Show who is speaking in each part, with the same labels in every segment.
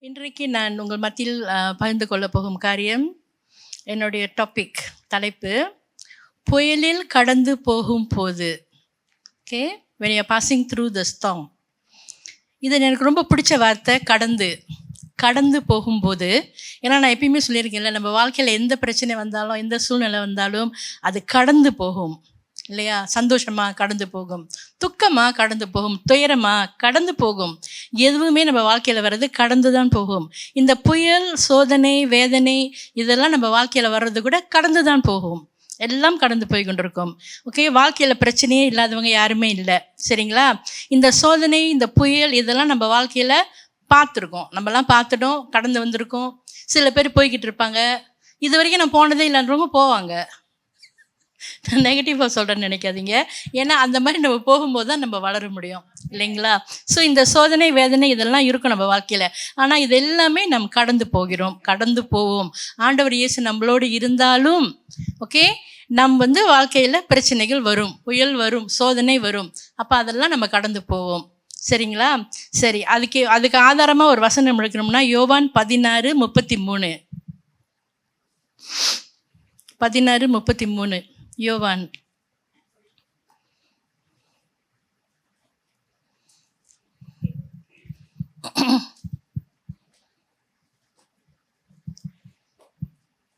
Speaker 1: இன்றைக்கு நான் உங்கள் மத்தியில் பகிர்ந்து கொள்ளப் போகும் காரியம், என்னுடைய டாபிக் தலைப்பு புயலில் கடந்து போகும் போது. Okay, when you are passing through the storm. இது எனக்கு ரொம்ப பிடிச்ச வார்த்தை, கடந்து போகும்போது. ஏன்னா நான் எப்பயுமே சொல்லியிருக்கேன்ல, நம்ம வாழ்க்கையில் எந்த பிரச்சனை வந்தாலும் எந்த சூழ்நிலை வந்தாலும் அது கடந்து போகும் இல்லையா? சந்தோஷமாக கடந்து போகும், துக்கமாக கடந்து போகும், துயரமாக கடந்து போகும். எதுவுமே நம்ம வாழ்க்கையில் வர்றது கடந்து தான் போகும். இந்த புயல், சோதனை, வேதனை இதெல்லாம் நம்ம வாழ்க்கையில் வர்றது கூட கடந்து தான் போகும். எல்லாம் கடந்து போய் கொண்டிருக்கும். ஓகே, வாழ்க்கையில் பிரச்சனையே இல்லாதவங்க யாருமே இல்லை, சரிங்களா? இந்த சோதனை, இந்த புயல் இதெல்லாம் நம்ம வாழ்க்கையில் பார்த்துருக்கோம், நம்மலாம் பார்த்துட்டோம், கடந்து வந்திருக்கோம். சில பேர் போய்கிட்டு இருப்பாங்க, இது வரைக்கும் நான் போனதே இல்லைன்றவங்க போவாங்க. நான் நெகட்டிவாக சொல்கிறேன்னு நினைக்காதீங்க, ஏன்னா அந்த மாதிரி நம்ம போகும்போது தான் நம்ம வளர முடியும் இல்லைங்களா? ஸோ இந்த சோதனை, வேதனை இதெல்லாம் இருக்கும் நம்ம வாழ்க்கையில். ஆனால் இது எல்லாமே நம்ம கடந்து போவோம். ஆண்டவர் இயேசு நம்மளோடு இருந்தாலும் ஓகே, நம்ம வாழ்க்கையில் பிரச்சனைகள் வரும், புயல் வரும், சோதனை வரும். அப்போ அதெல்லாம் நம்ம கடந்து போவோம், சரிங்களா? சரி, அதுக்கு ஆதாரமாக ஒரு வசனம் எடுக்கணும்னா யோவான் 16:33. 16:33 யோவான்.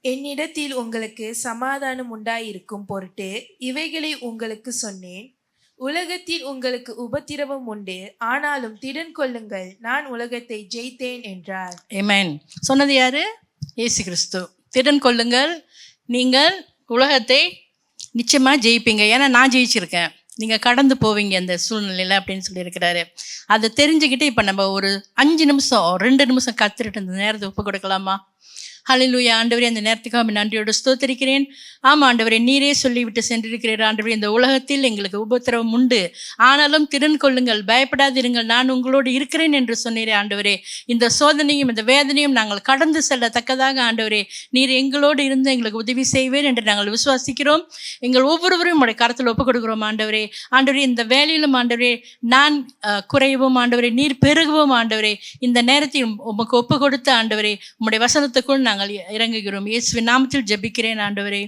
Speaker 2: என்னிடத்தில் உங்களுக்கு சமாதானம் உண்டாயிருக்கும் பொருட்டு இவைகளை உங்களுக்கு சொன்னேன். உலகத்தில் உங்களுக்கு உபத்திரவம் உண்டு, ஆனாலும் திடன் கொள்ளுங்கள், நான் உலகத்தை ஜெயித்தேன் என்றார்.
Speaker 1: ஆமென். சொன்னது யாரு? இயேசு கிறிஸ்து. திடன் கொள்ளுங்கள், நீங்கள் உலகத்தை நிச்சயமாக ஜெயிப்பீங்க. ஏன்னா நான் ஜெயிச்சிருக்கேன், நீங்கள் கடந்து போவீங்க அந்த சூழ்நிலையில் அப்படின்னு சொல்லியிருக்கிறாரு. அதை தெரிஞ்சுக்கிட்டு இப்போ நம்ம ஒரு 5 நிமிஷம் 2 நிமிஷம் கத்துட்டு இந்த நேரத்தை ஒப்பு கொடுக்கலாமா? ஹல்லேலூயா. ஆண்டவரே, அந்த நேரத்துக்காக நன்றியோடு ஸ்தோத்திரிக்கிறேன். ஆமாம் ஆண்டவரே, நீரே சொல்லிவிட்டு சென்றிருக்கிறீர். ஆண்டவரே, இந்த உலகத்தில் எங்களுக்கு உபத்திரவம் உண்டு, ஆனாலும் திடன் கொள்ளுங்கள், பயப்படாதிருங்கள், நான் உங்களோடு இருக்கிறேன் என்று சொன்னீரே. ஆண்டவரே, இந்த சோதனையும் இந்த வேதனையும் நாங்கள் கடந்து செல்லத்தக்கதாக ஆண்டவரே நீர் எங்களோடு இருந்து எங்களுக்கு உதவி செய்வேன் என்று நாங்கள் விசுவாசிக்கிறோம். எங்கள் ஒவ்வொருவரும் உடைய கருத்தில் ஒப்புக் கொடுக்கிறோம். ஆண்டவரே, இந்த வேலையிலும் ஆண்டவரே நான் குறையவும், ஆண்டவரே நீர் பெருகவும், ஆண்டவரே இந்த நேரத்தையும் உமக்கு ஒப்பு கொடுத்து ஆண்டவரே உம்முடைய வசனத்துக்குள் நாங்கள் இறங்குகிறோம். இயேசுவின் நாமத்தில் ஜெபிக்கிறேன் ஆண்டவரே,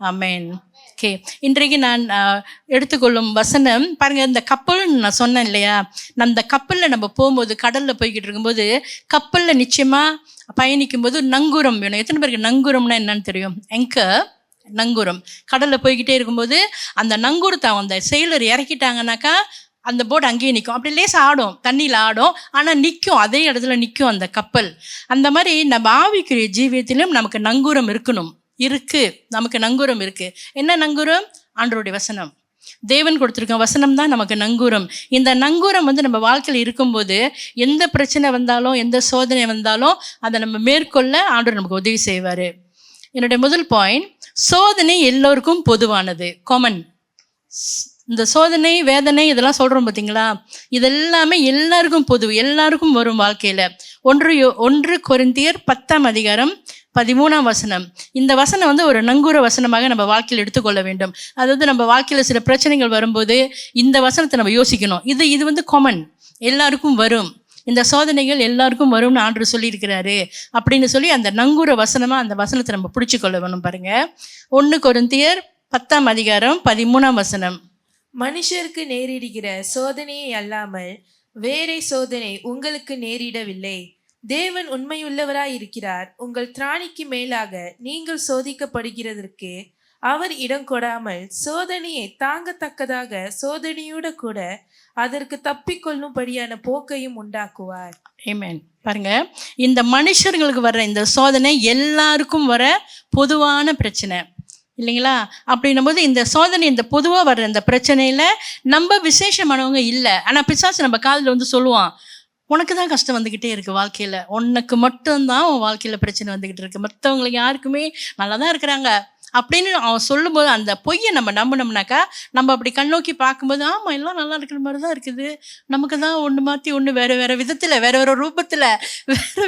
Speaker 1: ஆமென். ஓகே, இன்றைக்கு நான் எடுத்துக்கொள்ளும் வசனம் பாருங்க. இந்த கப்பல்னு நான் சொன்னேன் இல்லையா, அந்த கப்பலில் நம்ம போகும்போது, கடலில் போய்கிட்டு இருக்கும்போது, கப்பலில் நிச்சயமாக பயணிக்கும் போது நங்கூரம் வேணும். எத்தனை பேருக்கு நங்கூரம்னா என்னன்னு தெரியும்? நங்கூரம். கடலில் போய்கிட்டே இருக்கும்போது அந்த நங்கூரத்தை அந்த செயலர் இறக்கிட்டாங்கனாக்கா அந்த போர்டு அங்கேயே நிற்கும். அப்படி லேசாக ஆடும், தண்ணியில் ஆடும், ஆனால் நிற்கும், அதே இடத்துல நிற்கும் அந்த கப்பல். அந்த மாதிரி நம்ம ஆவிக்குரிய ஜீவியத்திலும் நமக்கு நங்கூரம் நமக்கு நங்கூரம் இருக்குது. என்ன நங்கூரம்? ஆண்டவருடைய வசனம். தேவன் கொடுத்துருக்க வசனம் தான் நமக்கு நங்கூரம். இந்த நங்கூரம் நம்ம வாழ்க்கையில் இருக்கும்போது எந்த பிரச்சனை வந்தாலும், எந்த சோதனை வந்தாலும் அதை நம்ம மேற்கொள்ள ஆண்டவர் நமக்கு உதவி செய்வார். என்னுடைய முதல் பாயிண்ட், சோதனை எல்லோருக்கும் பொதுவானது, காமன். இந்த சோதனை, வேதனை இதெல்லாம் சொல்கிறோம் பார்த்தீங்களா, இதெல்லாமே எல்லாருக்கும் பொது, எல்லாருக்கும் வரும் வாழ்க்கையில். 1 கொரிந்தியர் 10:13 இந்த வசனம் ஒரு நங்கூர வசனமாக நம்ம வாழ்க்கையில் எடுத்துக்கொள்ள வேண்டும். அதாவது நம்ம வாழ்க்கையில் சில பிரச்சனைகள் வரும்போது இந்த வசனத்தை நம்ம யோசிக்கணும். இது காமன், எல்லாருக்கும் வரும், இந்த சோதனைகள் எல்லாருக்கும் வரும்னு ஆண்டவர் சொல்லியிருக்கிறாரு அப்படின்னு சொல்லி அந்த நங்கூர வசனமாக அந்த வசனத்தை நம்ம பிடிச்சிக்கொள்ள வேணும். பாருங்க, 1 கொரிந்தியர் 10:13.
Speaker 2: மனுஷருக்கு நேரிடுகிற சோதனையை அல்லாமல் வேறே சோதனை உங்களுக்கு நேரிடவில்லை. தேவன் உண்மையுள்ளவராய் இருக்கிறார். உங்கள் திராணிக்கு மேலாக நீங்கள் சோதிக்கப்படுகிறதற்கு அவர் இடம் கொடாமல் சோதனையை தாங்கத்தக்கதாக சோதனையோட கூட அதற்கு தப்பிக்கொள்ளும்படியான போக்கையும் உண்டாக்குவார்.
Speaker 1: ஆமென். பாருங்க, இந்த மனுஷர்களுக்கு வர்ற இந்த சோதனை எல்லாருக்கும் வர பொதுவான பிரச்சனை இல்லைங்களா? அப்படின்னும் போது இந்த சோதனை, இந்த பொதுவாக வர்ற இந்த பிரச்சனையில் நம்ம விசேஷமானவங்க இல்லை. ஆனால் பிசாசு நம்ம காதில் சொல்லுவான், உனக்கு தான் கஷ்டம் வந்துக்கிட்டே இருக்குது வாழ்க்கையில், உனக்கு மட்டும்தான் உன் வாழ்க்கையில் பிரச்சனை வந்துக்கிட்டு இருக்குது, மற்றவங்களுக்கு யாருக்குமே நல்லா தான் இருக்கிறாங்க அப்படின்னு அவன் சொல்லும்போது அந்த பொய்யை நம்ம நம்பினோம்னாக்கா நம்ம அப்படி கண்ணோக்கி பார்க்கும்போது ஆமாம் எல்லாம் நல்லா இருக்கிற மாதிரி தான் இருக்குது, நமக்கு தான் ஒன்று மாற்றி ஒன்று வேறு விதத்தில் வேறு ரூபத்தில்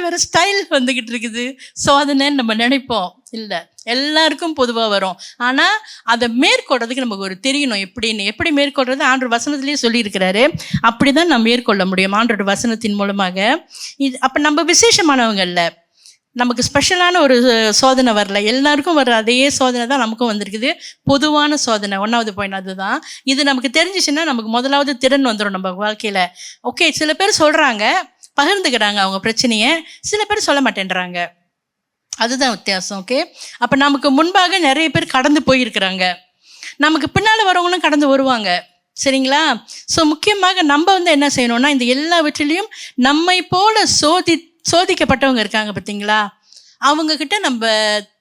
Speaker 1: வேறு ஸ்டைல் வந்துக்கிட்டு இருக்குது சோதனைன்னு நம்ம நினைப்போம். இல்லை, எல்லாருக்கும் பொதுவாக வரும். ஆனால் அதை மேற்கொள்றதுக்கு நமக்கு ஒரு தெரியணும் எப்படி மேற்கொள்றது. ஆண்டவர் வசனத்திலேயே சொல்லியிருக்கிறாரு, அப்படி தான் நம்ம மேற்கொள்ள முடியும் ஆண்டவர் வசனத்தின் மூலமாக. இது அப்போ நம்ம விசேஷமானவங்க இல்லை, நமக்கு ஸ்பெஷலான ஒரு சோதனை வரல, எல்லாருக்கும் வர்ற அதே சோதனை தான் நமக்கும் வந்திருக்குது. பொதுவான சோதனை 1வது பாயிண்ட் அதுதான். இது நமக்கு தெரிஞ்சிச்சுன்னா நமக்கு முதலாவது திறன் வந்துடும் நம்ம வாழ்க்கையில். ஓகே, சில பேர் சொல்கிறாங்க, பகிர்ந்துக்கிறாங்க அவங்க பிரச்சனையை, சில பேர் சொல்ல மாட்டேன்றாங்க. அதுதான் வித்தியாசம். ஓகே, அப்போ நமக்கு முன்பாக நிறைய பேர் கடந்து போயிருக்கிறாங்க, நமக்கு பின்னால் வரவங்களும் கடந்து வருவாங்க. சரிங்களா? ஸோ முக்கியமாக நம்ம என்ன செய்யணும்னா, இந்த எல்லாவற்றிலையும் நம்மை போல சோதிக்கப்பட்டவங்க இருக்காங்க பார்த்தீங்களா, அவங்கக்கிட்ட நம்ம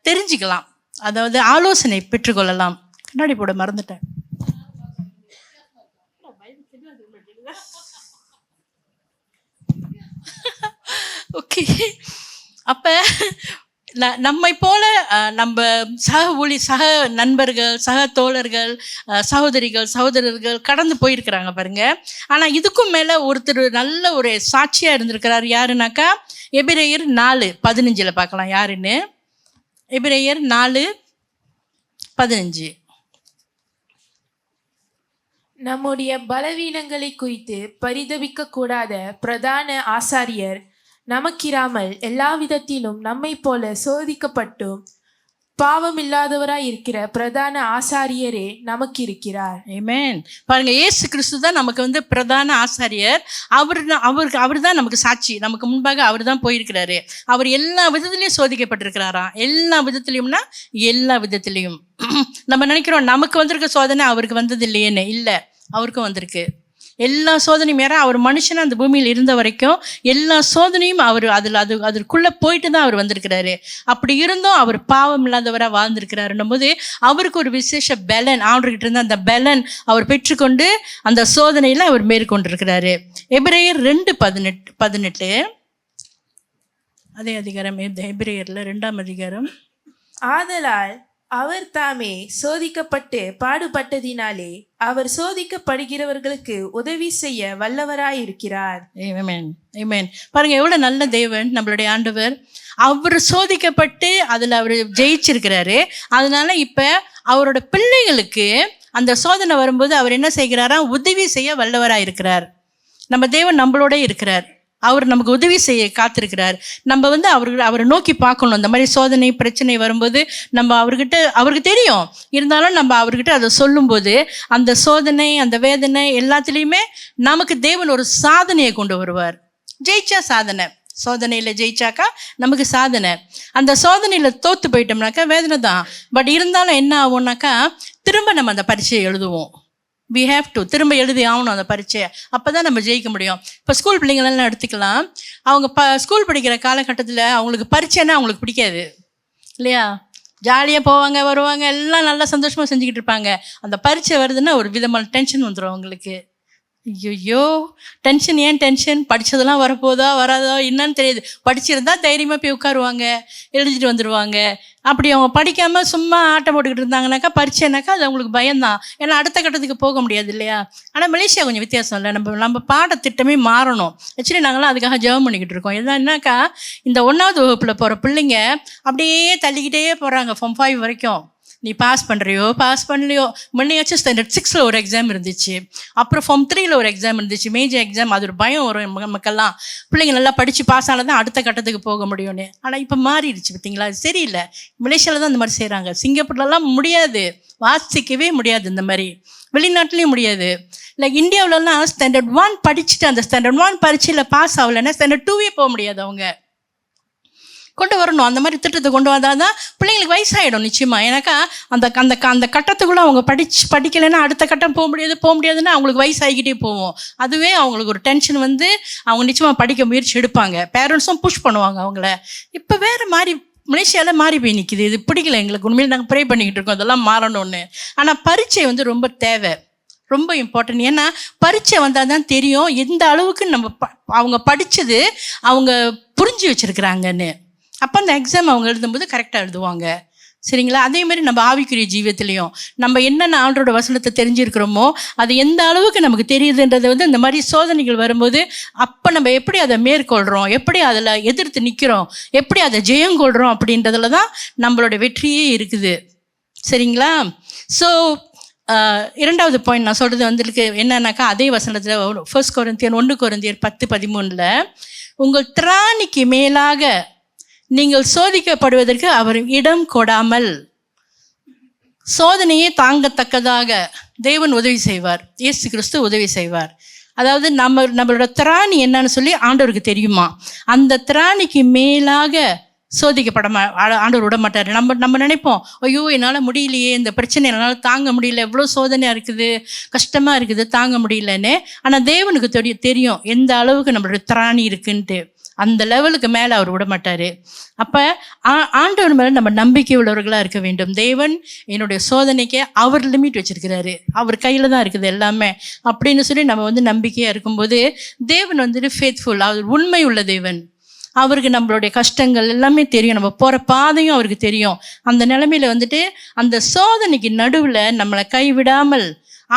Speaker 1: தெரிஞ்சுக்கலாம், அதாவது ஆலோசனை பெற்றுக்கொள்ளலாம். கண்ணாடி போட மறந்துட்டேன். ஓகே, அப்போ நம்மை போல நம்ம சக நண்பர்கள், சக தோழர்கள், சகோதரர்கள் கடந்து போயிருக்கிறாங்க பாருங்க. ஆனால் இதுக்கும் மேலே ஒருத்தர் நல்ல ஒரு சாட்சியாக இருந்திருக்கிறார். யாருனாக்கா எபிரேயர் 4:15 பார்க்கலாம் யாருன்னு. எபிரேயர் 4:15.
Speaker 2: நம்முடைய பலவீனங்களை குறித்து பரிதபிக்க கூடாத பிரதான ஆசாரியர் நமக்கிராமல் எல்லா விதத்திலும் நம்மை போல சோதிக்கப்பட்டும் பாவமில்லாதவராய் இருக்கிற பிரதான ஆசாரியரே நமக்கு இருக்கிறார்.
Speaker 1: ஆமென். பாருங்க, இயேசு கிறிஸ்து தான் நமக்கு பிரதான ஆசாரியர். அவர் தான் நமக்கு சாட்சி, நமக்கு முன்பாக அவர் தான் போயிருக்கிறாரு. அவர் எல்லா விதத்திலையும் சோதிக்கப்பட்டிருக்கிறாராம். எல்லா விதத்திலையும்னா எல்லா விதத்திலையும். நம்ம நினைக்கிறோம் நமக்கு வந்திருக்க சோதனை அவருக்கு வந்தது இல்லையேன்னு. இல்லை, அவருக்கும் வந்திருக்கு எல்லா சோதனையும். யாரா அவர் மனுஷனா அந்த பூமியில் இருந்த வரைக்கும் எல்லா சோதனையும் அவர் அதற்குள்ளே போயிட்டு தான் அவர் வந்திருக்கிறாரு. அப்படி இருந்தும் அவர் பாவம் இல்லாதவராக வாழ்ந்திருக்கிறாருன்னும் போது அவருக்கு ஒரு விசேஷ பலன் ஆண்டவர்கிட்ட இருந்த அந்த பலன் அவர் பெற்றுக்கொண்டு அந்த சோதனையில் அவர் மேற்கொண்டிருக்கிறாரு. எபிரேயர் 2:18 அதே அதிகாரம், எபிரேயரில் 2ஆம் அதிகாரம்.
Speaker 2: ஆதலால் அவர் தாமே சோதிக்கப்பட்டு பாடுபட்டதினாலே அவர் சோதிக்கப்படுகிறவர்களுக்கு உதவி செய்ய வல்லவராயிருக்கிறார்.
Speaker 1: ஆமென், ஆமென். பாருங்க எவ்வளவு நல்ல தேவன் நம்மளுடைய ஆண்டவர். அவர் சோதிக்கப்பட்டு அதில் அவர் ஜெயிச்சிருக்கிறாரு. அதனால இப்போ அவரோட பிள்ளைகளுக்கு அந்த சோதனை வரும்போது அவர் என்ன செய்கிறாரா, உதவி செய்ய வல்லவராயிருக்கிறார். நம்ம தேவன் நம்மளோட இருக்கிறார், அவர் நமக்கு உதவி செய்ய காத்திருக்கிறார். நம்ம அவரை நோக்கி பார்க்கணும். இந்த மாதிரி சோதனை பிரச்சனை வரும்போது நம்ம அவருக்கு தெரியும், இருந்தாலும் நம்ம அவர்கிட்ட அதை சொல்லும்போது அந்த சோதனை அந்த வேதனை எல்லாத்துலேயுமே நமக்கு தேவன் ஒரு சாதனையை கொண்டு வருவார். ஜெயிச்சா சாதனை, சோதனையில் ஜெயிச்சாக்கா நமக்கு சாதனை. அந்த சோதனையில் தோற்று போயிட்டோம்னாக்கா வேதனை தான். பட் இருந்தாலும் என்ன ஆகும்னாக்கா திரும்ப நம்ம அந்த பரீட்சையை எழுதுவோம். we have to திரும்ப எழுதி ஆகணும் அந்த பரீட்சையை. அப்போ தான் நம்ம ஜெயிக்க முடியும். இப்போ ஸ்கூல் பிள்ளைங்களெல்லாம் எடுத்துக்கலாம். அவங்க ஸ்கூல் படிக்கிற காலகட்டத்தில் அவங்களுக்கு பரீட்சைன்னா அவங்களுக்கு பிடிக்காது இல்லையா? ஜாலியாக போவாங்க வருவாங்க, எல்லாம் நல்லா சந்தோஷமாக செஞ்சுக்கிட்டு இருப்பாங்க. அந்த பரீட்சை வருதுன்னா ஒரு விதமான டென்ஷன் வந்துடும் அவங்களுக்கு. ஐயோ டென்ஷன், ஏன் டென்ஷன்? படித்ததெல்லாம் வரப்போதா வராதோ என்னன்னு தெரியாது. படிச்சிருந்தா தைரியமாக போய் உட்காருவாங்க, எழுதிட்டு வந்துடுவாங்க. அப்படி அவங்க படிக்காமல் சும்மா ஆட்டம் போட்டுக்கிட்டு இருந்தாங்கனாக்கா பரீட்சைனாக்கா அது அவங்களுக்கு பயம்தான். ஏன்னா அடுத்த கட்டத்துக்கு போக முடியாது இல்லையா? ஆனால் மலேசியா கொஞ்சம் வித்தியாசம் இல்லை. நம்ம பாடத்திட்டமே மாறணும். ஆக்சுவலி நாங்களாம் அதுக்காக ஜெபம் பண்ணிக்கிட்டு இருக்கோம். என்னன்னாக்கா இந்த 1வது வகுப்பில் போகிற பிள்ளைங்க அப்படியே தள்ளிக்கிட்டே போகிறாங்க Form 5 வரைக்கும். நீ பாஸ் பண்ணுறியோ பாஸ் பண்ணலையோ. முன்னையாச்சும் ஸ்டாண்டர்ட் 6ல் ஒரு எக்ஸாம் இருந்துச்சு, அப்புறம் Form 3ல் ஒரு எக்ஸாம் இருந்துச்சு, மேஜர் எக்ஸாம். அது ஒரு பயம் வரும் நமக்கெல்லாம். பிள்ளைங்க நல்லா படித்து பாஸ் ஆனால் தான் அடுத்த கட்டத்துக்கு போக முடியும்னு. ஆனால் இப்போ மாறிடுச்சு பார்த்தீங்களா? அது சரியில்லை. மலேசியாவில் தான் இந்த மாதிரி செய்கிறாங்க. சிங்கப்பூர்லலாம் முடியாது, வாசிக்கவே முடியாது. இந்த மாதிரி வெளிநாட்டுலேயும் முடியாது. லைக் இந்தியாவிலலாம் ஸ்டாண்டர்ட் 1 படிச்சுட்டு அந்த ஸ்டாண்டர்ட் 1 பரீட்சையில் பாஸ் ஆகலைன்னா ஸ்டாண்டர்ட் 2வே போக முடியாது. அவங்க கொண்டு வரணும். அந்த மாதிரி திட்டத்தை கொண்டு வந்தால் தான் பிள்ளைங்களுக்கு வயசாகிடும் நிச்சயமாக. ஏன்னாக்கா அந்த கட்டத்துக்குள்ளே அவங்க படிக்கலைன்னா அடுத்த கட்டம் போக முடியாதுன்னா அவங்களுக்கு வயசாகிக்கிட்டே போவோம். அதுவே அவங்களுக்கு ஒரு டென்ஷன் அவங்க நிச்சயமாக படிக்க முயற்சி எடுப்பாங்க. பேரண்ட்ஸும் புஷ் பண்ணுவாங்க அவங்கள. இப்போ வேறு மாதிரி மலேசியாவில் மாறி போய் நிற்கிது. இது பிடிக்கல எங்களுக்கு. உண்மையில் நாங்கள் ப்ரே பண்ணிக்கிட்டு இருக்கோம் அதெல்லாம் மாறணும்னு. ஆனால் பரீட்சை ரொம்ப தேவை, ரொம்ப இம்பார்ட்டன்ட். ஏன்னா பரீட்சை வந்தால் தான் தெரியும் எந்த அளவுக்கு அவங்க படித்தது அவங்க புரிஞ்சு வச்சுருக்கிறாங்கன்னு. அப்போ அந்த எக்ஸாம் அவங்க எழுதும்போது கரெக்டாக எழுதுவாங்க. சரிங்களா? அதே மாதிரி நம்ம ஆவிக்குரிய ஜீவியத்திலையும் நம்ம என்னென்ன ஆண்டோட வசனத்தை தெரிஞ்சிருக்கிறோமோ அது எந்த அளவுக்கு நமக்கு தெரியுதுன்றதை வந்து இந்த மாதிரி சோதனைகள் வரும்போது அப்போ நம்ம எப்படி அதை மேற்கொள்கிறோம், எப்படி அதில் எதிர்த்து நிற்கிறோம், எப்படி அதை ஜெயங்கொள்கிறோம் அப்படின்றதுல தான் நம்மளோட வெற்றியே இருக்குது. சரிங்களா? ஸோ இரண்டாவது பாயிண்ட் நான் சொல்கிறது வந்துருக்கு என்னன்னாக்கா, அதே வசனத்தில் 1 கொரிந்தியர் 10:13 உங்கள் திராணிக்கு மேலாக நீங்கள் சோதிக்கப்படுவதற்கு அவர் இடம் கொடாமல் சோதனையை தாங்கத்தக்கதாக தேவன் உதவி செய்வார், இயேசு கிறிஸ்து உதவி செய்வார். அதாவது நம்மளோட திராணி என்னன்னு சொல்லி ஆண்டவருக்கு தெரியுமா, அந்த திராணிக்கு மேலாக சோதிக்கப்பட ஆண்டவர் விட மாட்டார். நம்ம நினைப்போம், ஐயோ என்னால் முடியலையே, இந்த பிரச்சனை என்னால் தாங்க முடியல, எவ்வளோ சோதனையாக இருக்குது, கஷ்டமாக இருக்குது, தாங்க முடியலன்னு. ஆனால் தேவனுக்கு தெரியும் எந்த அளவுக்கு நம்மளோட திராணி இருக்குன்ட்டு. அந்த லெவலுக்கு மேலே அவர் விட மாட்டார். அப்போ ஆண்டவர் மேலே நம்ம நம்பிக்கை உள்ளவர்களாக இருக்க வேண்டும். தேவன் என்னுடைய சோதனைக்கு அவர் லிமிட் வச்சுருக்கிறாரு, அவர் கையில் தான் இருக்குது எல்லாமே அப்படின்னு சொல்லி நம்ம வந்து நம்பிக்கையாக இருக்கும்போது தேவன் வந்துட்டு ஃபேத்ஃபுல், அவர் உண்மை உள்ள தேவன். அவருக்கு நம்மளுடைய கஷ்டங்கள் எல்லாமே தெரியும், நம்ம போகிற பாதையும் அவருக்கு தெரியும். அந்த நிலைமையில் வந்துட்டு அந்த சோதனைக்கு நடுவில் நம்மளை கைவிடாமல்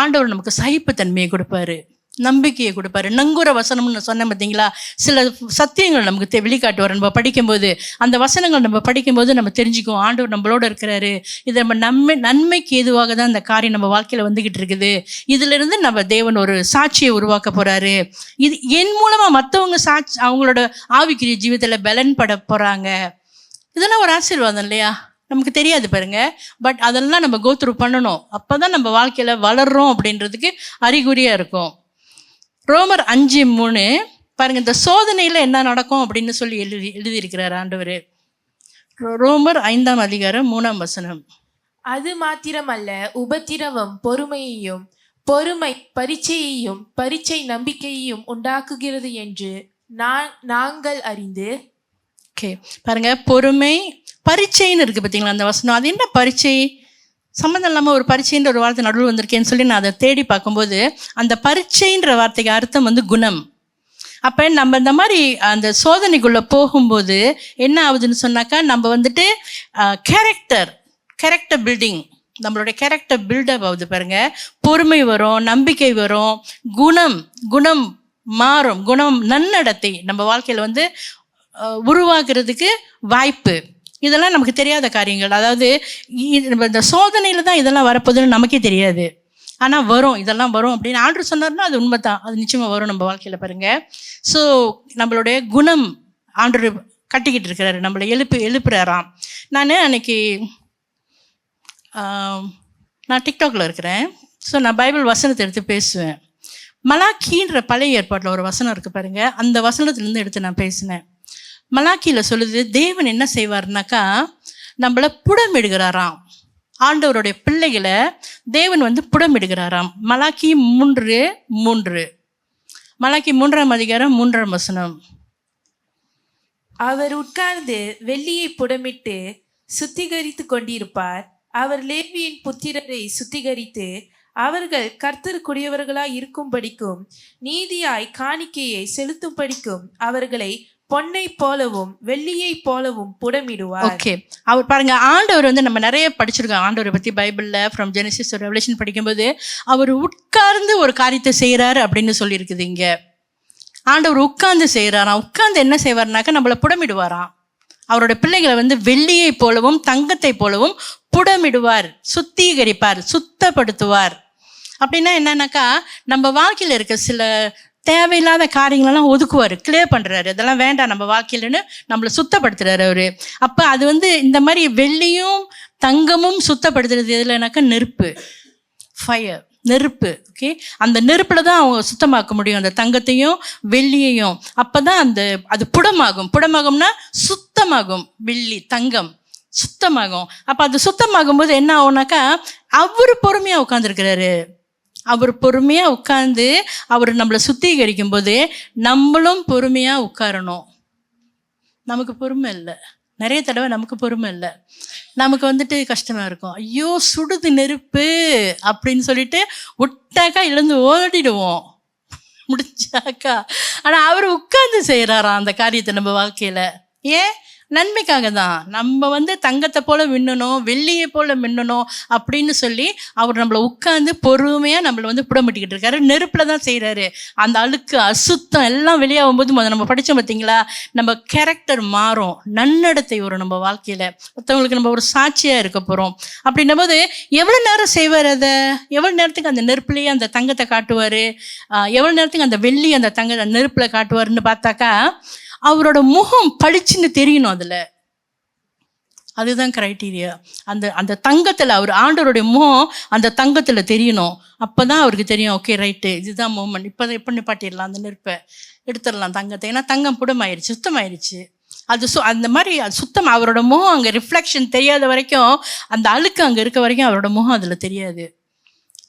Speaker 1: ஆண்டவர் நமக்கு சகிப்புத்தன்மையை கொடுப்பாரு, நம்பிக்கையை கொடுப்பாரு. நங்கூர வசனம்னு சொன்னேன் பார்த்தீங்களா, சில சத்தியங்கள் நமக்கு வெளிக்காட்டுவார். நம்ம படிக்கும்போது அந்த வசனங்கள் நம்ம படிக்கும்போது நம்ம தெரிஞ்சுக்குவோம் ஆண்டவர் நம்மளோட இருக்கிறாரு, இது நம்ம நன்மைக்கு ஏதுவாக தான் இந்த காரியம் நம்ம வாழ்க்கையில் வந்துக்கிட்டு இருக்குது, இதிலிருந்து நம்ம தேவன் ஒரு சாட்சியை உருவாக்க போகிறாரு, இது என் மூலமாக மற்றவங்க அவங்களோட ஆவிக்குரிய ஜீவிதத்தில் பலன் பட போகிறாங்க. இதெல்லாம் ஒரு ஆசீர்வாதம் இல்லையா? நமக்கு தெரியாது பாருங்க, பட் அதெல்லாம் நம்ம கோத்ரூ பண்ணணும். அப்போ தான் நம்ம வாழ்க்கையில் வளர்றோம் அப்படின்றதுக்கு அறிகுறியாக இருக்கும். ரோமர் 5:3 பாருங்க, இந்த சோதனையில் என்ன நடக்கும் அப்படின்னு சொல்லி எழுதியிருக்கிறார் ஆண்டவர். ரோமர் 5:3
Speaker 2: அது மாத்திரமல்ல, உபத்திரவம் பொறுமையையும், பொறுமை பரீட்சையையும், பரீட்சை நம்பிக்கையையும் உண்டாக்குகிறது என்று நாங்கள் அறிந்து.
Speaker 1: ஓகே பாருங்க, பொறுமை பரீட்சைன்னு இருக்குது பார்த்தீங்களா அந்த வசனம். அது என்ன பரீட்சை? சம்மந்தம் இல்லாமல் ஒரு பரீட்சைன்ற ஒரு வார்த்தை நடுவில் வந்திருக்கேன்னு சொல்லி நான் அதை தேடி பார்க்கும்போது அந்த பரீட்சைன்ற வார்த்தைக்கு அர்த்தம் வந்து குணம். அப்போ நம்ம இந்த மாதிரி அந்த சோதனைக்குள்ளே போகும்போது என்ன ஆகுதுன்னு சொன்னாக்கா, நம்ம வந்துட்டு கேரக்டர் பில்டிங், நம்மளுடைய கேரக்டர் பில்டப் ஆகுது பாருங்க. பொறுமை வரும், நம்பிக்கை வரும், குணம் மாறும், குணம் நன்னடத்தை நம்ம வாழ்க்கையில் வந்து உருவாக்குறதுக்கு வாய்ப்பு. இதெல்லாம் நமக்கு தெரியாத காரியங்கள். அதாவது இந்த சோதனையில் தான் இதெல்லாம் வரப்போகுதுன்னு நமக்கே தெரியாது, ஆனால் வரும், இதெல்லாம் வரும் அப்படின்னு ஆண்டவர் சொன்னார்னா அது உண்மை தான், அது நிச்சயமாக வரும் நம்ம வாழ்க்கையில் பாருங்க. ஸோ நம்மளுடைய குணம் ஆண்டவர் கட்டிக்கிட்டு இருக்கிறாரு, நம்மளை எழுப்புறாராம். நான் அன்னைக்கு நான் டிக்டாக்ல இருக்கிறேன். ஸோ நான் பைபிள் வசனத்தை எடுத்து பேசுவேன். மலாக்கின்ற பழைய ஏற்பாட்டில் ஒரு வசனம் இருக்குது பாருங்க, அந்த வசனத்துலேருந்து எடுத்து நான் பேசினேன். மலாக்கியில் சொல்லுது, தேவன் என்ன செய்வார்னாக்கா நம்மளை புடமிடுகிறாராம். ஆண்டவருடைய பிள்ளைகளை தேவன் வந்து புடமிடுகிறாராம். மலாக்கி 3:3 மலாக்கி 3:3
Speaker 2: அவர் உட்கார்ந்து வெள்ளியை புடமிட்டு சுத்திகரித்து கொண்டிருப்பார். அவர் லேவியின் புத்திரரை சுத்திகரித்து அவர்கள் கர்த்தருக்குரியவர்களாய் இருக்கும்படிக்கும் நீதியாய் காணிக்கையை செலுத்தும்படிக்கும் அவர்களை பொன்னை போலவும் வெள்ளியை போலவும் புடமிடுவார்.
Speaker 1: ஓகே, அவர் பாருங்க, ஆண்டவர் வந்து நம்ம நிறைய படிச்சிருக்கோம் ஆண்டவரை பற்றி பைபிளில். ஃப்ரம் ஜெனசிஸ் டு ரெவலேஷன் படிக்கும்போது அவர் உட்கார்ந்து ஒரு காரியத்தை செய்கிறாரு அப்படின்னு சொல்லியிருக்குது. இங்கே ஆண்டவர் உட்கார்ந்து செய்கிறாராம். உட்கார்ந்து என்ன செய்வார்னாக்கா நம்மளை புடமிடுவாராம். அவரோட பிள்ளைகளை வந்து வெள்ளியை போலவும் தங்கத்தை போலவும் புடமிடுவார், சுத்திகரிப்பார், சுத்தப்படுத்துவார். அப்படின்னா என்னன்னாக்கா நம்ம வாழ்க்கையில் இருக்க சில தேவையில்லாத காரியங்களெல்லாம் ஒதுக்குவார், கிளியர் பண்ணுறாரு, அதெல்லாம் வேண்டாம் நம்ம வாழ்க்கையிலன்னு நம்மளை சுத்தப்படுத்துறாரு அவர். அப்போ அது வந்து இந்த மாதிரி வெள்ளியும் தங்கமும் சுத்தப்படுத்துறது எதுலனாக்கா நெருப்பு, ஃபயர், நெருப்பு. ஓகே, அந்த நெருப்பில் தான் அவங்க சுத்தமாக்க முடியும் அந்த தங்கத்தையும் வெள்ளியையும். அப்போ தான் அது புடமாகும்னா சுத்தமாகும், வெள்ளி தங்கம் சுத்தமாகும். அப்போ அது சுத்தமாகும் போது என்ன ஆகும்னாக்கா அவர் பொறுமையாக உட்காந்துருக்கிறாரு. அவர் பொறுமையாக உட்கார்ந்து அவர் நம்மளை சுத்திகரிக்கும் போது நம்மளும் பொறுமையாக உட்காரணும். நமக்கு பொறுமை இல்லை, நிறைய தடவை நமக்கு பொறுமை இல்லை. நமக்கு வந்துட்டு கஷ்டமாக இருக்கும், ஐயோ சுடுது நெருப்பு அப்படின்னு சொல்லிட்டு விட்டாக்கா எழுந்து ஓடிடுவோம் முடிச்சாக்கா. ஆனால் அவர் உட்கார்ந்து செய்கிறாராம் அந்த காரியத்தை நம்ம வாழ்க்கையில். ஏன்? நன்மைக்காக தான். நம்ம வந்து தங்கத்தை போல மின்னணும், வெள்ளியை போல மின்னணும் அப்படின்னு சொல்லி அவர் நம்மளை உட்காந்து பொறுமையாக நம்மளை வந்து புடமிட்டிக்கிட்டு இருக்காரு. நெருப்பில் தான் செய்கிறாரு. அந்த அழுக்கு அசுத்தம் எல்லாம் வெளியாகும் போது நம்ம படித்தோம் பார்த்தீங்களா, நம்ம கேரக்டர் மாறும், நன்னடத்தை வரும் நம்ம வாழ்க்கையில், மற்றவங்களுக்கு நம்ம ஒரு சாட்சியாக இருக்க போகிறோம். அப்படின்னும் போது எவ்வளோ நேரம் செய்வார் அதை? எவ்வளோ நேரத்துக்கு அந்த நெருப்புலேயே அந்த தங்கத்தை காட்டுவார்? எவ்வளோ நேரத்துக்கு அந்த வெள்ளி அந்த தங்க நெருப்பில் காட்டுவார்னு பார்த்தாக்கா அவரோட முகம் பளிச்சுன்னு தெரியணும். அதில் அதுதான் கிரைட்டீரியா. அந்த தங்கத்தில் அவர் ஆண்டவருடைய முகம் அந்த தங்கத்தில் தெரியணும். அப்போ தான் அவருக்கு தெரியும், ஓகே ரைட்டு, இதுதான் மூமெண்ட், இப்போ நிப்பாட்டிடலாம், அந்த நெருப்பை எடுத்துடலாம் தங்கத்தை. ஏன்னா தங்கம் புடமாயிருச்சு, சுத்தமாயிருச்சு. அது அந்த மாதிரி அது சுத்தம். அவரோட முகம் அங்கே ரிஃப்ளெக்ஷன் தெரியாத வரைக்கும், அந்த அழுக்கு அங்கே இருக்க வரைக்கும் அவரோட முகம் அதில் தெரியாது.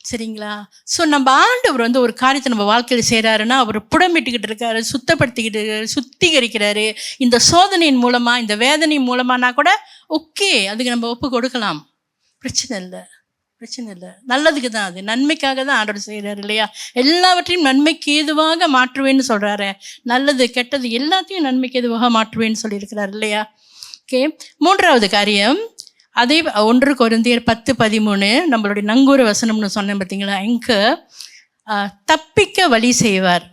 Speaker 1: சரிங்களா? ஸோ நம்ம ஆண்டவர் வந்து ஒரு காரியத்தை நம்ம வாழ்க்கையில் செய்கிறாருன்னா அவர் புடமிட்டுக்கிட்டு இருக்காரு, சுத்தப்படுத்திக்கிட்டு இருக்காரு, சுத்திகரிக்கிறாரு. இந்த சோதனையின் மூலமாக, இந்த வேதனையின் மூலமானா கூட ஓகே, அதுக்கு நம்ம ஒப்பு கொடுக்கலாம், பிரச்சனை இல்லை. நல்லதுக்கு தான், அது நன்மைக்காக தான் ஆண்டவர் செய்கிறாரு இல்லையா? எல்லாவற்றையும் நன்மைக்கு ஏதுவாக மாற்றுவேன்னு சொல்கிறாரு. நல்லது கெட்டது எல்லாத்தையும் நன்மைக்கு ஏதுவாக மாற்றுவேன்னு சொல்லியிருக்கிறார் இல்லையா? ஓகே, மூன்றாவது காரியம், அதே 1 கொரிந்தியர் 10:13 நம்மளுடைய நங்கூர வசனம்னு சொன்னேன் பார்த்தீங்களா? இங்கே தப்பிக்க வழி செய்வார்.